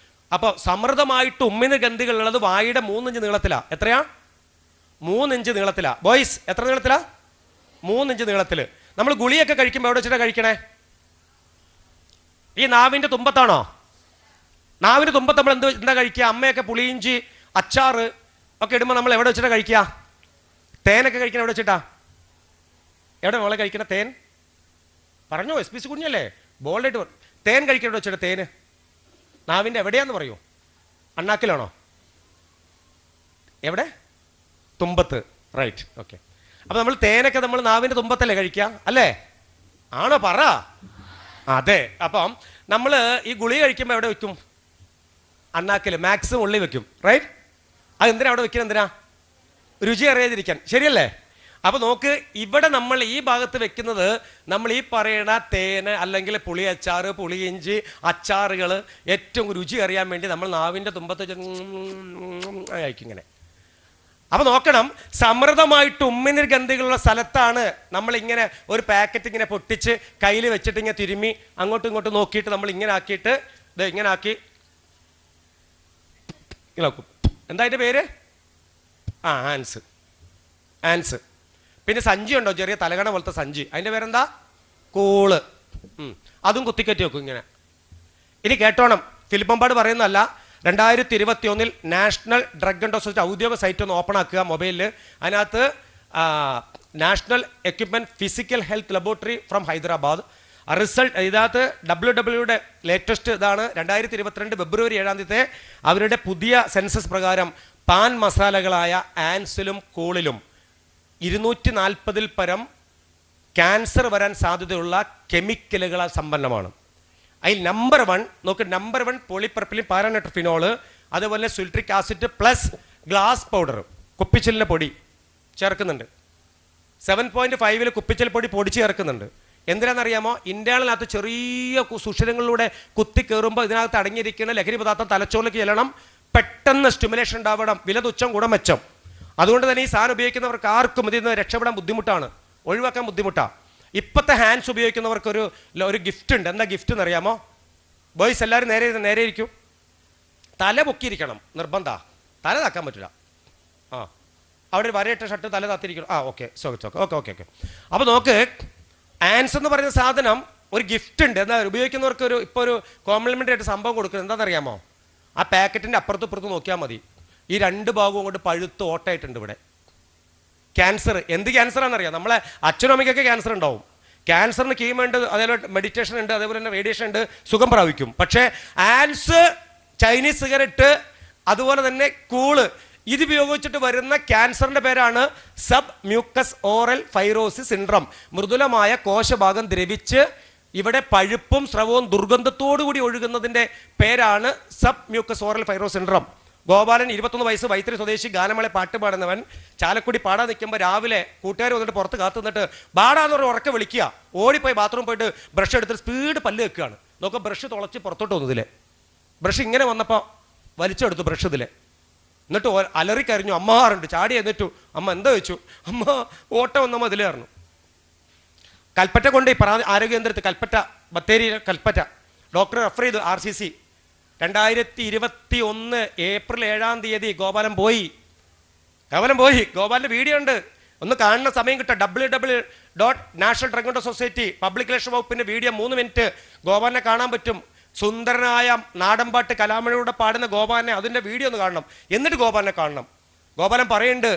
അപ്പോൾ സമൃദ്ധമായിട്ട് ഉമ്മിനീർ ഗന്ധികളുള്ളത് വായുടെ 3 ഇഞ്ച് നീളത്തിലാണ്. എത്രയാ? 3 ഇഞ്ച് നീളത്തിലാണ്. ബോയ്സ് എത്ര നീളത്തിലാ? 3 ഇഞ്ച് നീളത്തിൽ. നമ്മൾ ഗുളിയൊക്കെ കഴിക്കുമ്പോൾ എവിടെ വെച്ചിട്ടാണ് കഴിക്കണേ? ഈ നാവിൻ്റെ തുമ്പത്താണോ? നാവിൻ്റെ തുമ്പത്ത് നമ്മൾ എന്താ കഴിക്കുക? അമ്മയൊക്കെ പുളിയിഞ്ചി അച്ചാറ് ഒക്കെ ഇടുമ്പോൾ നമ്മൾ എവിടെ വെച്ചിട്ടാണ് കഴിക്കുക? തേനൊക്കെ കഴിക്കണം എവിടെ വെച്ചിട്ടാ? എവിടെ മോളെ കഴിക്കണ തേൻ? പറഞ്ഞോ, SPC കുഞ്ഞല്ലേ, ബോൾഡായിട്ട് തേൻ കഴിക്കണം എവിടെ വെച്ചിട്ട്? തേന് നാവിൻ്റെ എവിടെയാന്ന് പറയൂ? അണ്ണാക്കിലാണോ? എവിടെ? തുമ്പത്ത്, റൈറ്റ്, ഓക്കെ. അപ്പം നമ്മൾ തേനൊക്കെ നമ്മൾ നാവിൻ്റെ തുമ്പത്തല്ലേ കഴിക്കുക അല്ലേ? ആണോ? പറ. അതെ. അപ്പം നമ്മൾ ഈ ഗുളിക കഴിക്കുമ്പോൾ എവിടെ വെക്കും? അണ്ണാക്കിൽ, മാക്സിമം ഉള്ളി വെക്കും, റൈറ്റ്? അതെന്തിനാ അവിടെ വെക്കുന്നത്? എന്തിനാ? രുചി അറിയാതിരിക്കാൻ, ശരിയല്ലേ? അപ്പോൾ നോക്ക്, ഇവിടെ നമ്മൾ ഈ ഭാഗത്ത് വെക്കുന്നത് നമ്മൾ ഈ പറയണ തേന് അല്ലെങ്കിൽ പുളി അച്ചാറ്, പുളിയിഞ്ചി അച്ചാറുകൾ ഏറ്റവും രുചി അറിയാൻ വേണ്ടി നമ്മൾ നാവിൻ്റെ തുമ്പത്ത് കഴിക്കും ഇങ്ങനെ. അപ്പോൾ നോക്കണം, സമൃദ്ധമായിട്ട് ഉമ്മിനീർ ഗന്ധികളുള്ള സ്ഥലത്താണ് നമ്മളിങ്ങനെ ഒരു പാക്കറ്റ് ഇങ്ങനെ പൊട്ടിച്ച് കയ്യിൽ വെച്ചിട്ട് ഇങ്ങനെ തിരുമ്മി അങ്ങോട്ടും ഇങ്ങോട്ടും നോക്കിയിട്ട് നമ്മൾ ഇങ്ങനെ ആക്കിയിട്ട് ഇത് ഇങ്ങനെ ആക്കി നോക്കും. എന്താ അതിൻ്റെ പേര്? ആൻസ്. പിന്നെ സഞ്ചി ഉണ്ടോ, ചെറിയ തലകണ പോലത്തെ സഞ്ചി, അതിൻ്റെ പേരെന്താ? കൂള്. അതും കുത്തിക്കറ്റി വെക്കും ഇങ്ങനെ. ഇനി കേട്ടോണം, ഫിലിപ്പമ്പാട് പറയുന്നതല്ല, 2021 നാഷണൽ ഡ്രഗ് ആൻഡ് സൊസൈറ്റി ഔദ്യോഗിക സൈറ്റ് ഒന്ന് ഓപ്പൺ ആക്കുക മൊബൈലിൽ. അതിനകത്ത് national equipment physical health laboratory from Hyderabad result, ഇതിനകത്ത് WWയുടെ ലേറ്റസ്റ്റ് ഇതാണ്. 2022 ഫെബ്രുവരി 7 അവരുടെ പുതിയ സെൻസസ് പ്രകാരം പാൻ മസാലകളായ ആൻസിലും കൂളിലും 240 പരം ക്യാൻസർ വരാൻ സാധ്യതയുള്ള കെമിക്കലുകളാൽ സമ്പന്നമാണ്. അതിൽ നമ്പർ 1 നോക്ക്, നമ്പർ 1 പോളിപെർപ്പിലിൻ പാരാനെട്രിഫിനോള്, അതുപോലെ citric acid plus glass powder, കുപ്പിച്ചിലിൻ്റെ പൊടി ചേർക്കുന്നുണ്ട്. 7.5 കുപ്പിച്ചിൽ പൊടി പൊടിച്ച് ചേർക്കുന്നുണ്ട്. എന്തിനാണെന്നറിയാമോ? ഇന്ത്യയിനകത്ത് ചെറിയ സുഷിരങ്ങളിലൂടെ കുത്തി കയറുമ്പോൾ ഇതിനകത്ത് അടങ്ങിയിരിക്കുന്ന ലഹരി പദാർത്ഥം തലച്ചോറിലേക്ക് ചെല്ലണം, പെട്ടെന്ന് സ്റ്റിമുലേഷൻ ഉണ്ടാവണം, വില തുച്ഛം ഗുണം മെച്ചം. അതുകൊണ്ട് തന്നെ ഈ സാധനം ഉപയോഗിക്കുന്നവർക്ക് ആർക്കും ഇതിൽ നിന്ന് രക്ഷപ്പെടാൻ ബുദ്ധിമുട്ടാണ്, ഒഴിവാക്കാൻ ബുദ്ധിമുട്ടാണ്. ഇപ്പോഴത്തെ ഹാൻഡ്സ് ഉപയോഗിക്കുന്നവർക്ക് ഒരു ഗിഫ്റ്റ് ഉണ്ട്. എന്താ ഗിഫ്റ്റ് എന്നറിയാമോ? ബോയ്സ് എല്ലാവരും നേരെ ഇരിക്കും. തല പൊക്കിയിരിക്കണം, നിർബന്ധ. തല താക്കാൻ പറ്റില്ല. ആ, അവിടെ ഒരു വരയിട്ട ഷർട്ട് തല താത്തിരിക്കണം. ആ, ഓക്കെ, ഓക്കെ. അപ്പോൾ നോക്ക്, ആൻസ് എന്ന് പറയുന്ന സാധനം ഒരു ഗിഫ്റ്റ് ഉണ്ട്. എന്താ ഉപയോഗിക്കുന്നവർക്ക് ഇപ്പോൾ ഒരു കോംപ്ലിമെൻ്ററി ആയിട്ട് സംഭവം കൊടുക്കുന്നത് എന്താണെന്നറിയാമോ? ആ പാക്കറ്റിൻ്റെ അപ്പുറത്തും ഇപ്പുറത്തും നോക്കിയാൽ മതി. ഈ രണ്ട് ഭാഗവും കൊണ്ട് പഴുത്ത് ഓട്ടമായിട്ടുണ്ട് ഇവിടെ. ക്യാൻസർ. എന്ത് ക്യാൻസറാണെന്നറിയാം? നമ്മളെ അച്ഛനും അമ്മയ്ക്കൊക്കെ ക്യാൻസർ ഉണ്ടാവും. ക്യാൻസറിന് കീമോ ഉണ്ട്, അതേപോലെ മെഡിറ്റേഷൻ ഉണ്ട്, അതേപോലെ തന്നെ റേഡിയേഷൻ ഉണ്ട്, സുഖം പ്രാപിക്കും. പക്ഷേ ആൻസ്, ചൈനീസ് സിഗരറ്റ്, അതുപോലെ തന്നെ കൂള്, ഇത് ഉപയോഗിച്ചിട്ട് വരുന്ന ക്യാൻസറിന്റെ പേരാണ് sub mucous oral fibrosis syndrome. മൃദുലമായ കോശഭാഗം ദ്രവിച്ച് ഇവിടെ പഴുപ്പും സ്രവവും ദുർഗന്ധത്തോടു കൂടി ഒഴുകുന്നതിന്റെ പേരാണ് sub mucous oral fibrosis syndrome. Gopalan 21 വയസ്സ്, വൈത്തിരി സ്വദേശി, ഗാനമേള പാട്ട് പാടുന്നവൻ. ചാലക്കുടി പാടാൻ നിൽക്കുമ്പോൾ രാവിലെ കൂട്ടുകാർ വന്നിട്ട് പുറത്ത് കാത്തു നിന്നിട്ട് ബാടാന്ന് പറഞ്ഞ് ഉറക്കെ വിളിക്കുക. ഓടിപ്പോയി ബാത്റൂം പോയിട്ട് ബ്രഷ് എടുത്തിട്ട് സ്പീഡ് പല്ല് വെക്കുകയാണ്. നോക്കാം, ബ്രഷ് തുളച്ച് പുറത്തോട്ട് വന്നതിലെ ബ്രഷ് ഇങ്ങനെ വന്നപ്പോൾ വലിച്ചെടുത്തു ബ്രഷ് ഇതിലെ. എന്നിട്ട് അലറിക്കരിഞ്ഞു. അമ്മാറുണ്ട്, ചാടി എന്നിട്ടു. അമ്മ എന്താ വെച്ചു? അമ്മ ഓട്ടം വന്നമ്മ ഇതിലായിരുന്നു. കൽപ്പറ്റ കൊണ്ട് ആരോഗ്യ കേന്ദ്രത്തിൽ, കൽപ്പറ്റ ബത്തേരി കൽപ്പറ്റ, ഡോക്ടർ റെഫർ ചെയ്തു. RCC 2021 ഏപ്രിൽ 7-ാം തീയതി ഗോപാലൻ പോയി. ഗോപാലിന്റെ വീഡിയോ ഉണ്ട്, ഒന്ന് കാണുന്ന സമയം കിട്ടുക. www.national drug control society public relation വകുപ്പിന്റെ വീഡിയോ 3 മിനിറ്റ് ഗോപാലിനെ കാണാൻ പറ്റും. സുന്ദരനായ നാടൻപാട്ട് കലാമണിയുടെ പാടുന്ന ഗോപാലിനെ, അതിന്റെ വീഡിയോ ഒന്ന് കാണണം. എന്നിട്ട് ഗോപാലിനെ കാണണം. ഗോപാലൻ പറയുന്നുണ്ട്,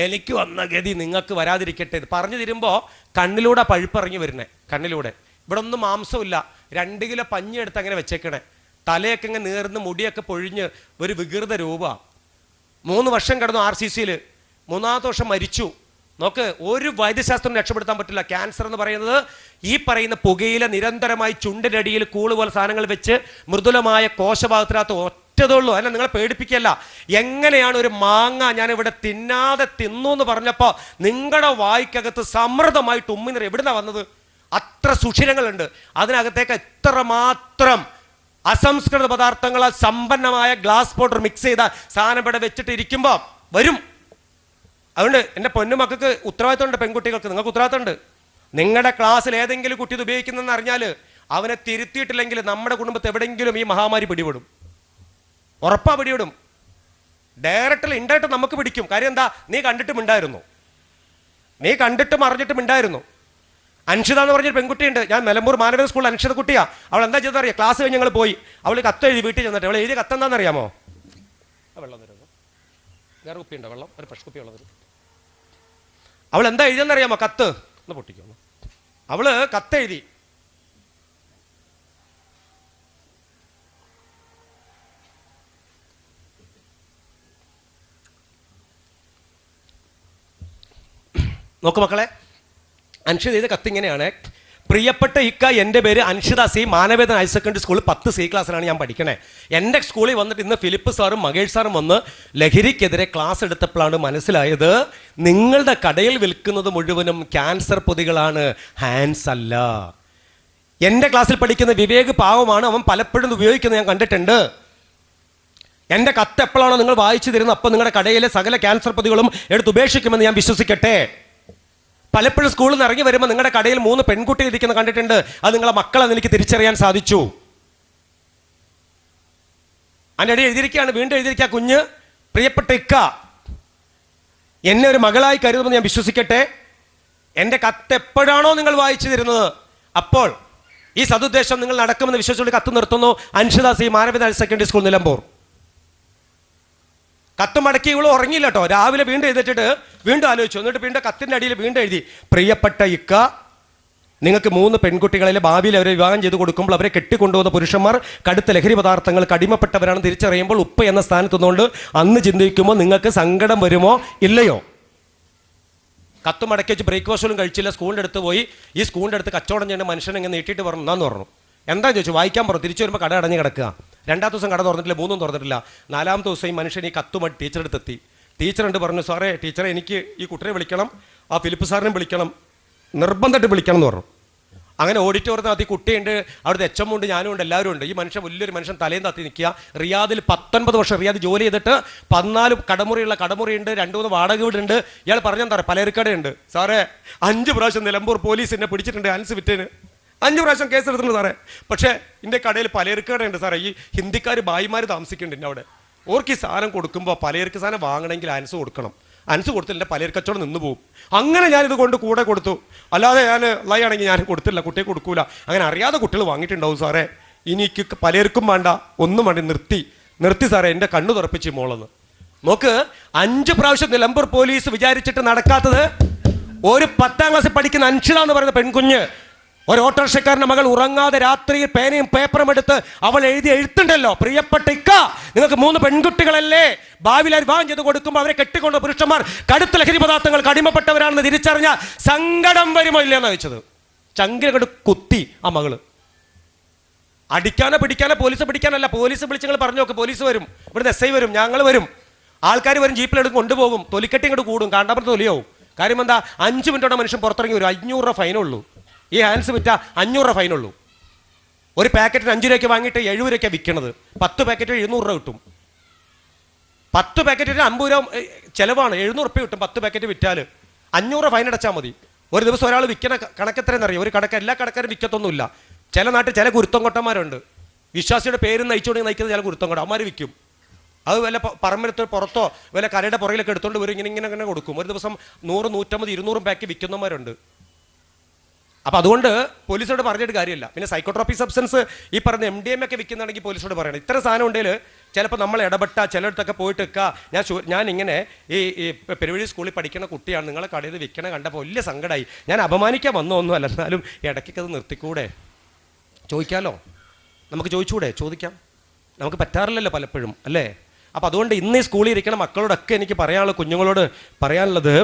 എനിക്ക് വന്ന ഗതി നിങ്ങൾക്ക് വരാതിരിക്കട്ടെ. ഇത് പറഞ്ഞു തരുമ്പോൾ കണ്ണിലൂടെ പഴുപ്പിറങ്ങി വരുന്നേ. കണ്ണിലൂടെ ഇവിടെ ഒന്നും മാംസമില്ല. 2 കിലോ പഞ്ഞി എടുത്ത് അങ്ങനെ വെച്ചേക്കണേ. തലയൊക്കെ ഇങ്ങനെ നേർന്ന് മുടിയൊക്കെ പൊഴിഞ്ഞ് ഒരു വികൃത രൂപ. 3 വർഷം കിടന്നു RCCയിൽ. 3-ാമത്തെ വർഷം മരിച്ചു. നോക്ക്, ഒരു വൈദ്യശാസ്ത്രം രക്ഷപ്പെടുത്താൻ പറ്റില്ല. ക്യാൻസർ എന്ന് പറയുന്നത് ഈ പറയുന്ന പുകയില നിരന്തരമായി ചുണ്ടിനടിയിൽ കൂള് പോലെ സാധനങ്ങൾ വെച്ച് മൃദുലമായ കോശഭാഗത്തിനകത്ത് ഒറ്റതുള്ളൂ. അല്ല, നിങ്ങളെ പേടിപ്പിക്കല്ല. എങ്ങനെയാണ് ഒരു മാങ്ങ ഞാൻ ഇവിടെ തിന്നാതെ തിന്നു എന്ന് പറഞ്ഞപ്പോൾ നിങ്ങളുടെ വായിക്കകത്ത് സമൃദ്ധമായിട്ട് ഉമ്മിനിറ എവിടുന്നാ വന്നത്? അത്ര സുഷിരങ്ങളുണ്ട് അതിനകത്തേക്ക്. എത്രമാത്രം അസംസ്കൃത പദാർത്ഥങ്ങളാൽ സമ്പന്നമായ ഗ്ലാസ് പൗഡർ മിക്സ് ചെയ്ത സാധനം ഇവിടെ വെച്ചിട്ട് ഇരിക്കുമ്പോൾ വരും. അതുകൊണ്ട് എൻ്റെ പൊന്നുമക്കൾക്ക് ഉത്തരവാദിത്തമുണ്ട്. പെൺകുട്ടികൾക്ക് നിങ്ങൾക്ക് ഉത്തരവാദിത്തമുണ്ട്. നിങ്ങളുടെ ക്ലാസ്സിൽ ഏതെങ്കിലും കുട്ടി ഇത് ഉപയോഗിക്കുന്നതെന്ന് അറിഞ്ഞാൽ അവനെ തിരുത്തിയിട്ടില്ലെങ്കിൽ നമ്മുടെ കുടുംബത്തെ എവിടെയെങ്കിലും ഈ മഹാമാരി പിടിപെടും. ഉറപ്പാ പിടിപെടും. ഡയറക്റ്റ് ഇൻഡയറക്റ്റ് നമുക്ക് പിടിക്കും. കാര്യം എന്താ? നീ കണ്ടിട്ടും ഉണ്ടായിരുന്നു, നീ കണ്ടിട്ടും അറിഞ്ഞിട്ടും ഉണ്ടായിരുന്നു. അൻഷിത എന്ന് പറഞ്ഞൊരു പെൺകുട്ടിയുണ്ട്. ഞാൻ നിലമ്പൂർ മാനവേദ സ്കൂളിൽ അൻഷിത കുട്ടിയാ. അവൾ എന്താ ചെയ്തറിയാം? ക്ലാസ് കഴിഞ്ഞ് ഞങ്ങൾ പോയി. അവൾ കത്ത് എഴുതി വീട്ടിൽ ചെന്നിട്ട്. അവൾ എഴുതിയ കത്ത് എന്താണെന്നറിയാമോ? വെള്ളം തരുന്നു, വേറെ കുപ്പിയുണ്ടോ? വെള്ളം, ഒരു ഫ്രഷ് കുപ്പി ഉള്ളത്. അവൾ എന്താ എഴുതിയെന്നറിയാമോ? കത്ത് ഒന്ന് പൊട്ടിക്കുന്നു. അവള് കത്ത് എഴുതി. നോക്കു മക്കളെ, അൻഷിത ചെയ്ത കത്ത് ഇങ്ങനെയാണ്. പ്രിയപ്പെട്ട ഇക്ക, എൻ്റെ പേര് Anshitha C, Manavedan higher secondary school 10 C ക്ലാസ്സിലാണ് ഞാൻ പഠിക്കണേ. എൻ്റെ സ്കൂളിൽ വന്നിട്ട് ഇന്ന് ഫിലിപ്പ് സാറും മഹേഷ് സാറും വന്ന് ലഹരിക്കെതിരെ ക്ലാസ് എടുത്തപ്പോഴാണ് മനസ്സിലായത് നിങ്ങളുടെ കടയിൽ വിൽക്കുന്നത് മുഴുവനും ക്യാൻസർ പൊതികളാണ്, ഹാൻഡ്സ് അല്ല. എൻ്റെ ക്ലാസ്സിൽ പഠിക്കുന്ന വിവേക് പാവമാണ്, അവൻ പലപ്പോഴും ഉപയോഗിക്കുന്നത് ഞാൻ കണ്ടിട്ടുണ്ട്. എൻ്റെ കത്ത് എപ്പോഴാണോ നിങ്ങൾ വായിച്ചു തരുന്നത് അപ്പോൾ നിങ്ങളുടെ കടയിലെ സകല ക്യാൻസർ പൊതികളും എടുത്ത് ഉപേക്ഷിക്കുമെന്ന് ഞാൻ വിശ്വസിക്കട്ടെ. പലപ്പോഴും സ്കൂളിൽ നിന്ന് ഇറങ്ങി വരുമ്പോൾ നിങ്ങളുടെ കടയിൽ 3 പെൺകുട്ടികൾ ഇരിക്കുന്നത് കണ്ടിട്ടുണ്ട്. അത് നിങ്ങളെ മക്കളെന്ന് എനിക്ക് തിരിച്ചറിയാൻ സാധിച്ചു. അതിൻ്റെ ഇടയിൽ എഴുതിയിരിക്കുകയാണ്, വീണ്ടും എഴുതിയിരിക്കുക, കുഞ്ഞ് പ്രിയപ്പെട്ട ഇക്ക, എന്നെ ഒരു മകളായി കരുതുമെന്ന് ഞാൻ വിശ്വസിക്കട്ടെ. എൻ്റെ കത്ത് എപ്പോഴാണോ നിങ്ങൾ വായിച്ചു തരുന്നത് അപ്പോൾ ഈ സതുദ്ദേശം നിങ്ങൾ നടക്കുമെന്ന് വിശ്വസിച്ചുകൊണ്ട് കത്ത് നിർത്തുന്നു. Anshitha C, Manaveda higher secondary school, Nilambur. കത്ത് മടക്കി ഇവള് ഉറങ്ങിയില്ല കേട്ടോ. രാവിലെ വീണ്ടും എഴുതിച്ചിട്ട് വീണ്ടും ആലോചിച്ചു. എന്നിട്ട് വീണ്ടും കത്തിൻ്റെ അടിയിൽ വീണ്ടും എഴുതി, പ്രിയപ്പെട്ട ഇക്ക, നിങ്ങൾക്ക് 3 പെൺകുട്ടികളിലെ ഭാവിയിൽ അവരെ വിവാഹം ചെയ്ത് കൊടുക്കുമ്പോൾ അവരെ കെട്ടിക്കൊണ്ടുപോകുന്ന പുരുഷന്മാർ കടുത്ത ലഹരി പദാർത്ഥങ്ങൾക്ക് അടിമപ്പെട്ടവരാണെന്ന് തിരിച്ചറിയുമ്പോൾ ഉപ്പ എന്ന സ്ഥാനത്ത് നിന്നുകൊണ്ട് അന്ന് ചിന്തിക്കുമ്പോൾ നിങ്ങൾക്ക് സങ്കടം വരുമോ ഇല്ലയോ? കത്ത് മടക്കി വെച്ച് ബ്രേക്ക്ഫാസ്റ്റ് പോലും കഴിച്ചില്ല. സ്കൂളിൻ്റെ അടുത്ത് പോയി. ഈ സ്കൂളിൻ്റെ അടുത്ത് കച്ചവടം ചെയ്യുന്ന മനുഷ്യനെ ഇങ്ങനെ നീട്ടിയിട്ട് പറഞ്ഞു, എന്നാന്ന് പറഞ്ഞു. എന്താ ചോദിച്ചു? വായിക്കാൻ പറഞ്ഞു. തിരിച്ചു വരുമ്പോൾ കട അടഞ്ഞ് കിടക്കുക. 2-ാമത്തെ ദിവസം കട തുറന്നിട്ടില്ല, 3 തുറന്നിട്ടില്ല. 4-ാമത്തെ ദിവസം ഈ മനുഷ്യൻ ഈ കത്തുമായിട്ട് ടീച്ചറുടെ അടുത്തെത്തി. ടീച്ചറുണ്ട് പറഞ്ഞു, സാറേ ടീച്ചറെ, എനിക്ക് ഈ കുട്ടിയെ വിളിക്കണം, ആ ഫിലിപ്പ് സാറിനെ വിളിക്കണം, നിർബന്ധമായിട്ട് വിളിക്കണം എന്ന് പറഞ്ഞു. അങ്ങനെ ഓഡിറ്റോറിയത്തിനകത്ത് ഈ കുട്ടിയുണ്ട്, അവിടുത്തെ HM ഉണ്ട്, ഞാനും ഉണ്ട്, എല്ലാവരും ഉണ്ട്. ഈ മനുഷ്യൻ വലിയൊരു മനുഷ്യൻ തലേന്ന് തത്തി നിൽക്കുക. റിയാദിൽ 19 വർഷം റിയാദ് ജോലി ചെയ്തിട്ട് 14 കടമുറിയുണ്ട്, 2-3 വാടക വീടുണ്ട്. ഇയാൾ പറഞ്ഞെന്താ പറയുക, പലചരക്കടയുണ്ട്. സാറേ 5 പ്രാവശ്യം നിലമ്പൂർ പോലീസ് എന്നെ പിടിച്ചിട്ടുണ്ട് ഹാൻസ് വിറ്റേന്. 5 പ്രാവശ്യം കേസ് എടുത്തിട്ടുണ്ട് സാറേ. പക്ഷേ എൻ്റെ കടയിൽ പലചരക്ക് കടയുണ്ട് സാറേ. ഈ ഹിന്ദിക്കാർ ഭായിമാർ താമസിക്കുന്നുണ്ട് അവിടെ. ഓർക്ക് ഈ സാധനം കൊടുക്കുമ്പോൾ പലചരക്ക് സാധനം വാങ്ങണമെങ്കിൽ അനസ് കൊടുക്കണം. അനസ് കൊടുത്തില്ല, എൻ്റെ പലചരക്ക് കച്ചവടം നിന്ന് പോകും. അങ്ങനെ ഞാനിത് കൊണ്ട് കൂടെ കൊടുത്തു. അല്ലാതെ ഞാൻ ഉള്ളയാണെങ്കിൽ ഞാൻ കൊടുത്തില്ല, കുട്ടിയെ കൊടുക്കൂല. അങ്ങനെ അറിയാതെ കുട്ടികൾ വാങ്ങിയിട്ടുണ്ടാവും സാറേ. എനിക്ക് പലചരക്കും വേണ്ട, ഒന്നും വേണ്ട, നിർത്തി സാറേ, എൻ്റെ കണ്ണു തുറപ്പിച്ച് മോളെന്ന്. നോക്ക്, 5 പ്രാവശ്യം നിലമ്പൂർ പോലീസ് വിചാരിച്ചിട്ട് നടക്കാത്തത് ഒരു 10ാം ക്ലാസ്സിൽ പഠിക്കുന്ന അൻഷിത എന്ന് പറയുന്ന പെൺകുഞ്ഞ്, ഒരു ഓട്ടോറിക്ഷക്കാരൻ്റെ മകൾ ഉറങ്ങാതെ രാത്രി പേനയും പേപ്പറും എടുത്ത് അവൾ എഴുതി എഴുത്തുണ്ടല്ലോ, പ്രിയപ്പെട്ട ഇക്ക, നിങ്ങൾക്ക് 3 പെൺകുട്ടികളല്ലേ, ഭാവിയിൽ വിവാഹം ചെയ്ത് കൊടുക്കുമ്പോൾ അവരെ കെട്ടിക്കൊണ്ട പുരുഷന്മാർ കടുത്ത ലഹരി പദാർത്ഥങ്ങൾക്ക് അടിമപ്പെട്ടവരാണെന്ന് തിരിച്ചറിഞ്ഞ സങ്കടം വരുമോ ഇല്ലെന്ന് വെച്ചത്. ചങ്കിലങ്ങോട്ട് കുത്തി ആ മകള്. അടിക്കാനോ പിടിക്കാനോ പോലീസ് പിടിക്കാനല്ല, പോലീസ് വിളിച്ച് നിങ്ങൾ പറഞ്ഞു നോക്ക്, പോലീസ് വരും, ഇവിടുന്ന് SI വരും, ഞങ്ങൾ വരും, ആൾക്കാർ വരും, ജീപ്പിലെടുത്ത് കൊണ്ടുപോകും, തൊലിക്കെട്ടി ഇങ്ങോട്ട് കൂടും, കാണ്ടാപുരത്ത് തൊലിയാവും. കാര്യം എന്താ, 5 മിനിറ്റോടെ മനുഷ്യൻ പുറത്തിറങ്ങി വരും. 500 രൂപ ഫൈനുള്ളൂ. ഈ ഹാൻഡ്സ് വിറ്റാൽ 500 രൂപ ഫൈനുള്ളൂ. ഒരു പാക്കറ്റിന് 5 രൂപയ്ക്ക് വാങ്ങിയിട്ട് 70 രൂപയ്ക്കാണ് വിൽക്കുന്നത്. 10 പാക്കറ്റ് 700 രൂപ കിട്ടും. 10 പാക്കറ്റിന് 50 രൂപ ചിലവാണ്. 700 രൂപ കിട്ടും 10 പാക്കറ്റ് വിറ്റാൽ. 500 ഫൈൻ അടച്ചാൽ മതി. ഒരു ദിവസം ഒരാൾ വിൽക്കുന്ന കണക്കെത്രയെന്ന് അറിയാം? ഒരു കടക്ക് എല്ലാ കടക്കാരും വിൽക്കത്തൊന്നുമില്ല. ചില നാട്ടിൽ ചില കുരുത്തംകൊട്ടന്മാരുണ്ട്, വിശ്വാസിയുടെ പേര് നയിച്ചുകൊണ്ട് നയിക്കുന്ന ചില കുരുത്തംകൊട്ട അവന്മാർ വിൽക്കും. അത് വല്ല പറമ്പെടുത്ത് പുറത്തോ വല്ല കരയുടെ പുറകിലൊക്കെ എടുത്തുകൊണ്ട് വരും, ഇങ്ങനെ കൊടുക്കും. ഒരു ദിവസം 100, 150, 200 പാക്ക് വിൽക്കുന്നവരുണ്ട്. അപ്പം അതുകൊണ്ട് പോലീസോട് പറഞ്ഞിട്ട് കാര്യമില്ല. പിന്നെ സൈക്കോട്രോപിക് സബ്സ്റ്റൻസ് ഈ പറഞ്ഞ MDMA ഒക്കെ വിൽക്കുന്നുണ്ടെങ്കിൽ പോലീസോട് പറയണം. ഇത്ര സാധനം ഉണ്ടെങ്കിൽ ചിലപ്പോൾ നമ്മൾ ഇടപെട്ട ചിലയിടത്തൊക്കെ പോയിട്ട് ഞാൻ ഇങ്ങനെ ഈ പെരുവഴി സ്കൂളിൽ പഠിക്കുന്ന കുട്ടിയാണ്, നിങ്ങളെ കടയിൽ വിൽക്കണ കണ്ടപ്പോൾ വലിയ സങ്കടമായി, ഞാൻ അപമാനിക്കാൻ വന്നൊന്നുമല്ല, എന്നാലും ഇടയ്ക്കൊക്കെ അത് നിർത്തിക്കൂടെ, ചോദിക്കാമല്ലോ, നമുക്ക് ചോദിച്ചുകൂടെ, ചോദിക്കാം, നമുക്ക് പറ്റാറില്ലല്ലോ പലപ്പോഴും, അല്ലേ? അപ്പം അതുകൊണ്ട് ഇന്ന് ഈ സ്കൂളിൽ ഇരിക്കുന്ന മക്കളോടൊക്കെ എനിക്ക് പറയാനുള്ളത്, കുഞ്ഞുങ്ങളോട് പറയാനുള്ളത്,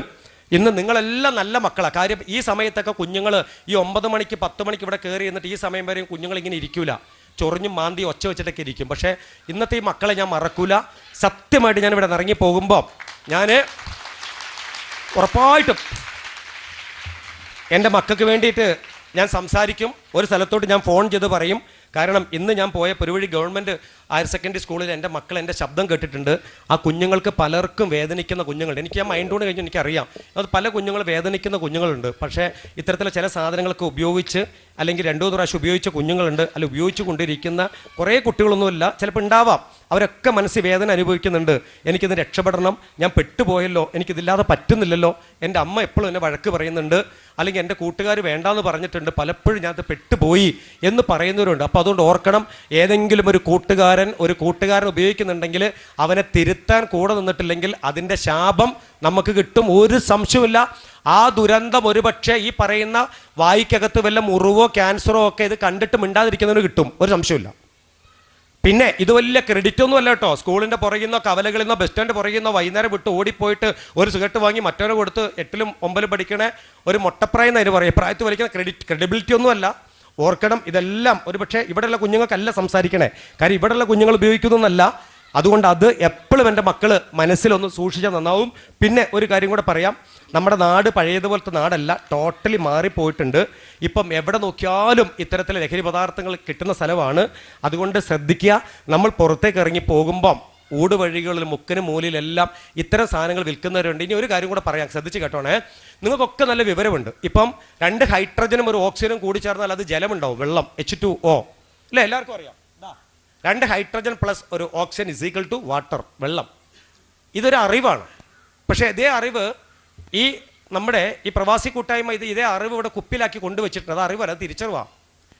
ഇന്ന് നിങ്ങളെല്ലാം നല്ല മക്കളാണ്. കാര്യം ഈ സമയത്തൊക്കെ കുഞ്ഞുങ്ങൾ ഈ 9 മണിക്ക് 10 മണിക്ക് ഇവിടെ കയറി എന്നിട്ട് ഈ സമയം വരെയും കുഞ്ഞുങ്ങൾ ഇങ്ങനെ ഇരിക്കൂല, ചൊറിഞ്ഞും മാന്തി ഒച്ച വെച്ചിട്ടൊക്കെ ഇരിക്കും. പക്ഷേ ഇന്നത്തെ ഈ മക്കളെ ഞാൻ മറക്കൂല. സത്യമായിട്ട് ഞാൻ ഇവിടെ ഇറങ്ങി പോകുമ്പോൾ ഞാൻ ഉറപ്പായിട്ടും എൻ്റെ മക്കൾക്ക് വേണ്ടിയിട്ട് ഞാൻ സംസാരിക്കും. ഒരു സ്ഥലത്തോട്ട് ഞാൻ ഫോൺ ചെയ്ത് പറയും. കാരണം ഇന്ന് ഞാൻ പോയ പെരുവഴി ഗവൺമെൻറ് ഹയർ സെക്കൻഡറി സ്കൂളിൽ എൻ്റെ മക്കൾ എൻ്റെ ശബ്ദം കേട്ടിട്ടുണ്ട്. ആ കുഞ്ഞുങ്ങൾക്ക് പലർക്കും വേദനിക്കുന്ന കുഞ്ഞുങ്ങളുണ്ട്. എനിക്ക് ആ മൈൻഡ് കൊണ്ട് കഴിഞ്ഞ് എനിക്കറിയാം അത് പല കുഞ്ഞുങ്ങൾ വേദനിക്കുന്ന കുഞ്ഞുങ്ങളുണ്ട്. പക്ഷേ ഇത്തരത്തിലുള്ള ചില സാധനങ്ങളൊക്കെ ഉപയോഗിച്ച് അല്ലെങ്കിൽ 2-3 പ്രാവശ്യം ഉപയോഗിച്ച കുഞ്ഞുങ്ങളുണ്ട്, അല്ല ഉപയോഗിച്ചു കൊണ്ടിരിക്കുന്ന കുറേ കുട്ടികളൊന്നുമില്ല, ചിലപ്പോൾ ഉണ്ടാവാം. അവരൊക്കെ മനസ്സിൽ വേദന അനുഭവിക്കുന്നുണ്ട്. എനിക്കിത് രക്ഷപ്പെടണം, ഞാൻ പെട്ടുപോയല്ലോ, എനിക്കിതില്ലാതെ പറ്റുന്നില്ലല്ലോ, എൻ്റെ അമ്മ എപ്പോഴും എന്നെ വഴക്ക് പറയുന്നുണ്ട്, അല്ലെങ്കിൽ എൻ്റെ കൂട്ടുകാർ വേണ്ടാന്ന് പറഞ്ഞിട്ടുണ്ട്, പലപ്പോഴും ഞാനത് പെട്ടുപോയി എന്ന് പറയുന്നവരുണ്ട്. അപ്പോൾ അതുകൊണ്ട് ഓർക്കണം, ഏതെങ്കിലും ഒരു കൂട്ടുകാരൻ ഉപയോഗിക്കുന്നുണ്ടെങ്കിൽ അവനെ തിരുത്താൻ കൂടെ നിന്നിട്ടില്ലെങ്കിൽ അതിൻ്റെ ശാപം നമുക്ക് കിട്ടും, ഒരു സംശയമില്ല. ആ ദുരന്തം ഒരുപക്ഷെ ഈ പറയുന്ന വായിക്കകത്ത് വല്ല മുറിവോ ക്യാൻസറോ ഒക്കെ ഇത് കണ്ടിട്ട് മിണ്ടാതിരിക്കുന്നതിന് കിട്ടും, ഒരു സംശയമില്ല. പിന്നെ ഇത് വലിയ ക്രെഡിറ്റ് ഒന്നും അല്ല കേട്ടോ. സ്കൂളിൻ്റെ പുറകിൽ നിന്നോ കവലകളിൽ നിന്നോ ബസ് സ്റ്റാൻഡ് പുറകിൽ നിന്നോ വൈകുന്നേരം വിട്ട് ഓടിപ്പോയിട്ട് ഒരു സിഗരറ്റ് വാങ്ങി മറ്റവനെ കൊടുത്ത് 8ലും 9ലും പഠിക്കണ ഒരു മൊട്ടപ്രായം എന്ന് പറയും, പ്രായത്തിൽ വലിക്കുന്ന ക്രെഡിബിലിറ്റി ഒന്നും അല്ല. ഓർക്കണം, ഇതെല്ലാം ഒരുപക്ഷെ ഇവിടെയുള്ള കുഞ്ഞുങ്ങൾക്കല്ല സംസാരിക്കണേ, കാര്യം ഇവിടെയുള്ള കുഞ്ഞുങ്ങൾ ഉപയോഗിക്കുന്നൊന്നല്ല. അതുകൊണ്ട് അത് എപ്പോഴും എൻ്റെ മക്കൾ മനസ്സിലൊന്ന് സൂക്ഷിച്ചാൽ നന്നാവും. പിന്നെ ഒരു കാര്യം കൂടെ പറയാം, നമ്മുടെ നാട് പഴയതുപോലത്തെ നാടല്ല, ടോട്ടലി മാറിപ്പോയിട്ടുണ്ട്. ഇപ്പം എവിടെ നോക്കിയാലും ഇത്തരത്തിലെ ലഹരി പദാർത്ഥങ്ങൾ കിട്ടുന്ന സ്ഥലമാണ്. അതുകൊണ്ട് ശ്രദ്ധിക്കുക, നമ്മൾ പുറത്തേക്ക് ഇറങ്ങി പോകുമ്പം ഊടുവഴികളിൽ മുക്കിനും മൂലയിലെല്ലാം ഇത്തരം സാധനങ്ങൾ വിൽക്കുന്നവരുണ്ട്. ഇനി ഒരു കാര്യം കൂടെ പറയാം, ശ്രദ്ധിച്ച് കേട്ടോണേ. നിങ്ങൾക്കൊക്കെ നല്ല വിവരമുണ്ട്. ഇപ്പം 2 ഹൈഡ്രജനും ഒരു ഓക്സിജനും കൂടി ചേർന്നാൽ അത് ജലമുണ്ടാവും, വെള്ളം, H2O അല്ലേ? എല്ലാവർക്കും അറിയാം. 2 ഹൈഡ്രജൻ പ്ലസ് ഒരു ഓക്സിജൻ = വാട്ടർ, വെള്ളം. ഇതൊരു അറിവാണ്. പക്ഷേ ഇതേ അറിവ് ഈ നമ്മുടെ ഈ പ്രവാസി കൂട്ടായ്മ ഇതേ അറിവ് ഇവിടെ കുപ്പിലാക്കി കൊണ്ടുവച്ചിട്ടുണ്ട്. അത് അറിവല്ല, അത് തിരിച്ചറിവാണ്.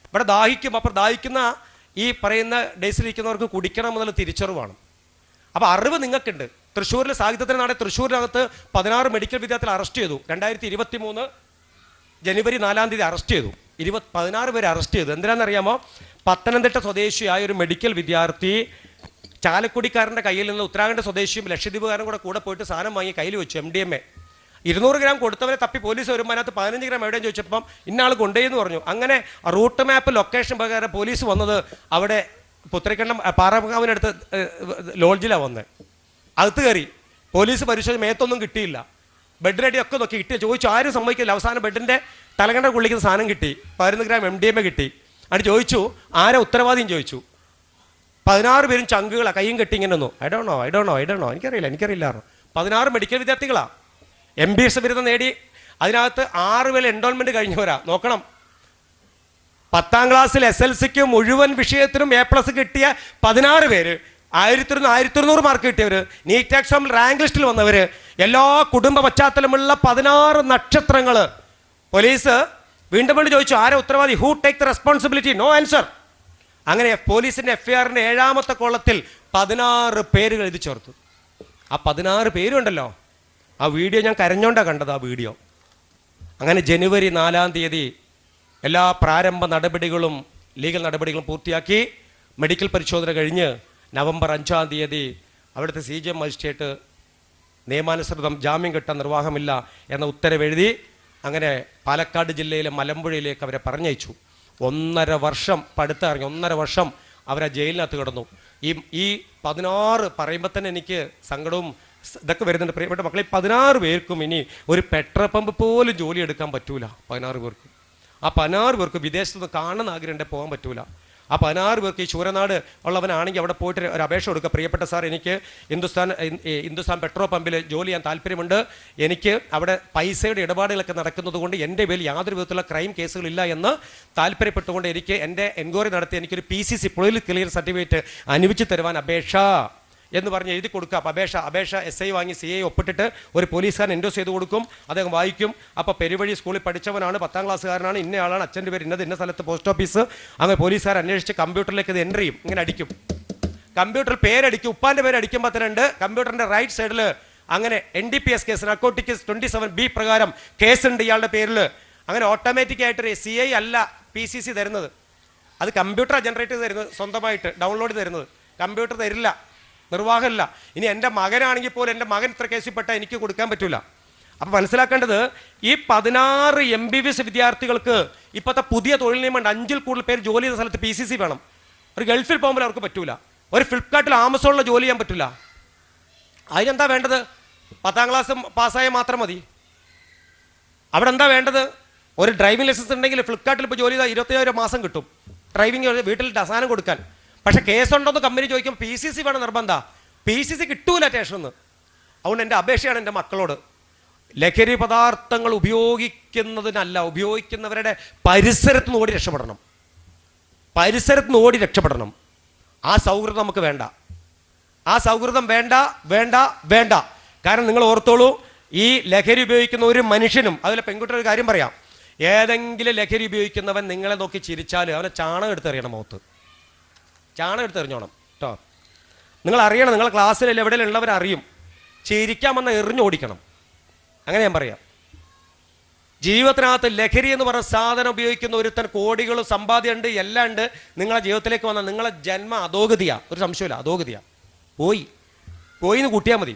ഇവിടെ ദാഹിക്കും, അപ്പോൾ ദാഹിക്കുന്ന ഈ പറയുന്ന ഡേയ്സിലിരിക്കുന്നവർക്ക് കുടിക്കണം എന്നുള്ള തിരിച്ചറിവാണ്. അപ്പോൾ അറിവ് നിങ്ങൾക്കുണ്ട്. തൃശ്ശൂരിൽ സാഹിത്യത്തിൻ്റെ നാട് തൃശ്ശൂരിനകത്ത് 16 മെഡിക്കൽ വിദ്യാർത്ഥികൾ അറസ്റ്റ് ചെയ്തു. 2023 ജനുവരി 4-ാം തീയതി അറസ്റ്റ് ചെയ്തു. 16 പേരെ അറസ്റ്റ് ചെയ്തു. എന്തിനാണെന്നറിയാമോ? പത്തനംതിട്ട സ്വദേശിയായ ഒരു മെഡിക്കൽ വിദ്യാർത്ഥി ചാലക്കുടിക്കാരൻ്റെ കയ്യിൽ നിന്ന് ഉത്തരാഖണ്ഡ് സ്വദേശിയും ലക്ഷദ്വീപുകാരനും കൂടെ പോയിട്ട് സാധനം വാങ്ങി കയ്യിൽ വെച്ചു, MDMA. 200 ഗ്രാം കൊടുത്തവരെ തപ്പി പോലീസ് വരുമ്പോൾ അതിനകത്ത് 15 ഗ്രാം എവിടെയും ചോദിച്ചപ്പം ഇന്നാൾ കൊണ്ടുപോയെന്ന് പറഞ്ഞു. അങ്ങനെ റൂട്ട് മാപ്പ് ലൊക്കേഷൻ പ്രകാരം പോലീസ് വന്നത് അവിടെ പുത്തരിക്കണ്ടം പാറക്കാവിനടുത്ത് ലോഡ്ജിലാണ് വന്നത്. അകത്ത് കയറി പോലീസ് പരിശോധിച്ച് മേത്തൊന്നും കിട്ടിയില്ല. ബെഡ് റെഡിയൊക്കെ നോക്കി കിട്ടിയ ചോദിച്ചു, ആരും സമ്മതിക്കില്ല. അവസാനം ബെഡിൻ്റെ തലകണ്ട കൊള്ളിക്കുന്ന സാധനം കിട്ടി, 15 ഗ്രാം MDMA കിട്ടി. അത് ചോദിച്ചു ആരാ ഉത്തരവാദിയും ചോദിച്ചു. 16 പേരും ചങ്കുകളാണ്, കയ്യും കെട്ടി ഇങ്ങനെ ഒന്നു. ഐ ഡോണ്ട് നോ എനിക്കറിയില്ല. 16 മെഡിക്കൽ വിദ്യാർത്ഥികളാണ്, MBS ബിരുദം നേടി. അതിനകത്ത് 6 പേര് എൻറോൾമെൻറ്റ് കഴിഞ്ഞവരാ. നോക്കണം, 10ാം ക്ലാസ്സിൽ SLCക്ക് മുഴുവൻ വിഷയത്തിനും A+ കിട്ടിയ 16 പേര്, 1100 മാർക്ക് കിട്ടിയവർ, നീറ്റ് എക്സാമിൽ റാങ്ക് ലിസ്റ്റിൽ വന്നവർ, എല്ലാ കുടുംബ പശ്ചാത്തലമുള്ള 16 നക്ഷത്രങ്ങൾ. പോലീസ് വീണ്ടും വീണ്ടും ചോദിച്ചു, ആരെ ഉത്തരവാദി, who take the responsibility, no answer. അങ്ങനെ പോലീസിന്റെ FIRന്റെ 7ാമത്തെ കോളത്തിൽ 16 പേരുകൾ എഴുതി ചേർത്തു. ആ 16 പേരുണ്ടല്ലോ, ആ വീഡിയോ ഞാൻ കരഞ്ഞോണ്ടാണ് കണ്ടത്. ആ വീഡിയോ അങ്ങനെ ജനുവരി 4-ാം തീയതി എല്ലാ പ്രാരംഭ നടപടികളും ലീഗൽ നടപടികളും പൂർത്തിയാക്കി. മെഡിക്കൽ പരിശോധന കഴിഞ്ഞ് നവംബർ 5-ാം തീയതി അവിടുത്തെ CJM മജിസ്ട്രേറ്റ് നിയമാനുസൃതം ജാമ്യം കിട്ടാൻ നിർവാഹമില്ല എന്ന ഉത്തരവെഴുതി. അങ്ങനെ പാലക്കാട് ജില്ലയിലെ മലമ്പുഴയിലേക്ക് അവരെ പറഞ്ഞയച്ചു. 1.5 വർഷം പടുത്തിറങ്ങി, 1.5 വർഷം അവരെ ജയിലിനകത്ത് കിടന്നു. ഈ 16 പറയുമ്പോൾ തന്നെ എനിക്ക് സങ്കടവും ഇതൊക്കെ വരുന്നുണ്ട്. പ്രിയപ്പെട്ട മക്കളെ, 16 പേർക്കും ഇനി ഒരു പെട്രോൾ പമ്പ് പോലും ജോലി എടുക്കാൻ പറ്റൂല. 16 പേർക്കും, ആ 16 പേർക്ക് വിദേശത്ത് കാണുന്ന ആഗ്രഹം പോകാൻ പറ്റൂല. ആ 16 പേർക്ക് ഈ ശൂരനാട് ഉള്ളവനാണെങ്കിൽ അവിടെ പോയിട്ട് ഒരു അപേക്ഷ കൊടുക്കുക, പ്രിയപ്പെട്ട സാർ, എനിക്ക് ഹിന്ദുസ്ഥാൻ പെട്രോൾ പമ്പിൽ ജോലി ചെയ്യാൻ താല്പര്യമുണ്ട്. എനിക്ക് അവിടെ പൈസയുടെ ഇടപാടുകളൊക്കെ നടക്കുന്നത് കൊണ്ട് എൻ്റെ പേരിൽ യാതൊരു വിധത്തിലുള്ള ക്രൈം കേസുകളില്ല എന്ന് താല്പര്യപ്പെട്ടുകൊണ്ട് എനിക്ക് എൻ്റെ എൻക്വയറി നടത്തി എനിക്കൊരു PCC പൊളിറ്റിക്കൽ ക്ലിയർ സർട്ടിഫിക്കറ്റ് അനുവദിച്ച് തരുവാൻ അപേക്ഷ എന്ന് പറഞ്ഞ് എഴുതി കൊടുക്കുക. അപ്പോൾ അപേക്ഷ SI വാങ്ങി CI ഒപ്പിട്ടിട്ട് ഒരു പോലീസുകാരൻ എൻഡോസ് ചെയ്ത് കൊടുക്കും. അദ്ദേഹം വായിക്കും. അപ്പോൾ പെരുവഴി സ്കൂളിൽ പഠിച്ചവനാണ്, 10ാം ക്ലാസ്സുകാരനാണ്, ഇന്നയാളാണ്, അച്ഛൻ്റെ പേര് ഇന്ന സ്ഥലത്ത് പോസ്റ്റ് ഓഫീസ്. അങ്ങനെ പോലീസുകാർ അന്വേഷിച്ച് കമ്പ്യൂട്ടറിലേക്ക് ഇത് എൻ്റർ ചെയ്യും. ഇങ്ങനെ അടിക്കും, കമ്പ്യൂട്ടറിൽ പേരടിക്കും. ഉപ്പാൻ്റെ പേര് അടിക്കുമ്പോൾ തന്നെ കമ്പ്യൂട്ടറിൻ്റെ റൈറ്റ് സൈഡിൽ അങ്ങനെ NDPS കേസ്, നർക്കോട്ടിക്സ് 27B പ്രകാരം കേസുണ്ട് ഇയാളുടെ പേരിൽ. അങ്ങനെ ഓട്ടോമാറ്റിക്കായിട്ട് CI അല്ല PCC തരുന്നത്, അത് കമ്പ്യൂട്ടർ ജനറേറ്റ് ചെയ്ത് തരുന്നത്, സ്വന്തമായിട്ട് ഡൗൺലോഡ് തരുന്നത്. കമ്പ്യൂട്ടർ തരില്ല, നിർവാഹമില്ല. ഇനി എൻ്റെ മകനാണെങ്കിൽ പോലും എൻ്റെ മകൻ ഇത്ര കേസിൽപ്പെട്ട എനിക്ക് കൊടുക്കാൻ പറ്റില്ല. അപ്പം മനസ്സിലാക്കേണ്ടത്, ഈ 16 MBBS വിദ്യാർത്ഥികൾക്ക് ഇപ്പോഴത്തെ പുതിയ തൊഴിൽ നിയമമുണ്ട്. 5-ൽ കൂടുതൽ പേര് ജോലി ചെയ്യുന്ന സ്ഥലത്ത് PCC വേണം. ഒരു ഗൾഫിൽ പോകുമ്പോൾ അവർക്ക് പറ്റൂല. ഒരു ഫ്ലിപ്കാർട്ടിൽ ആമസോണിൽ ജോലി ചെയ്യാൻ പറ്റില്ല. അതിനെന്താ വേണ്ടത്? 10ാം ക്ലാസ് പാസ്സായാൽ മാത്രം മതി. അവിടെ എന്താ വേണ്ടത്? ഒരു ഡ്രൈവിംഗ് ലൈസൻസ് ഉണ്ടെങ്കിൽ ഫ്ലിപ്കാർട്ടിൽ ഇപ്പോൾ ജോലി ചെയ്താൽ 25,000 മാസം കിട്ടും ഡ്രൈവിംഗ് വീട്ടിൽ സാധനം കൊടുക്കാൻ. പക്ഷെ കേസുണ്ടോന്ന് കമ്പനി ചോദിക്കും, PCC വേണം നിർബന്ധ. PCC കിട്ടൂല സ്റ്റേഷനിൽ. അതുകൊണ്ട് എൻ്റെ അപേക്ഷയാണ് എൻ്റെ മക്കളോട്, ലഹരി പദാർത്ഥങ്ങൾ ഉപയോഗിക്കുന്നതിനല്ല, ഉപയോഗിക്കുന്നവരുടെ പരിസരത്ത് നിന്ന് ഓടി രക്ഷപ്പെടണം. പരിസരത്ത് നിന്ന് ഓടി രക്ഷപ്പെടണം. ആ സൗഹൃദം നമുക്ക് വേണ്ട. ആ സൗഹൃദം വേണ്ട വേണ്ട വേണ്ട. കാരണം നിങ്ങൾ ഓർത്തോളൂ, ഈ ലഹരി ഉപയോഗിക്കുന്ന ഒരു മനുഷ്യനും, അതിലെ പെൺകുട്ടിയുടെ കാര്യം പറയാം, ഏതെങ്കിലും ലഹരി ഉപയോഗിക്കുന്നവൻ നിങ്ങളെ നോക്കി ചിരിച്ചാൽ അവനെ ചാണകം എടുത്തെറിയണം, മുഖത്ത് ചാണകം എടുത്തെറിഞ്ഞോണം കേട്ടോ. നിങ്ങൾ അറിയണം, നിങ്ങളെ ക്ലാസ്സിൽ എവിടെയെങ്കിലും ഉള്ളവരറിയും, ചിരിക്കാൻ വന്ന എറിഞ്ഞോടിക്കണം. അങ്ങനെ ഞാൻ പറയാം. ജീവിതത്തിനകത്ത് ലഹരി എന്ന് പറഞ്ഞ സാധനം ഉപയോഗിക്കുന്ന ഒരുത്തൻ കോടികളും സമ്പാദ്യമുണ്ട്, എല്ലാം ഉണ്ട്. നിങ്ങളെ ജീവിതത്തിലേക്ക് വന്നാൽ നിങ്ങളെ ജന്മ അധോഗതിയാണ്, ഒരു സംശയമില്ല, അധോഗതിയാണ്. പോയി എന്ന് കൂട്ടിയാൽ മതി.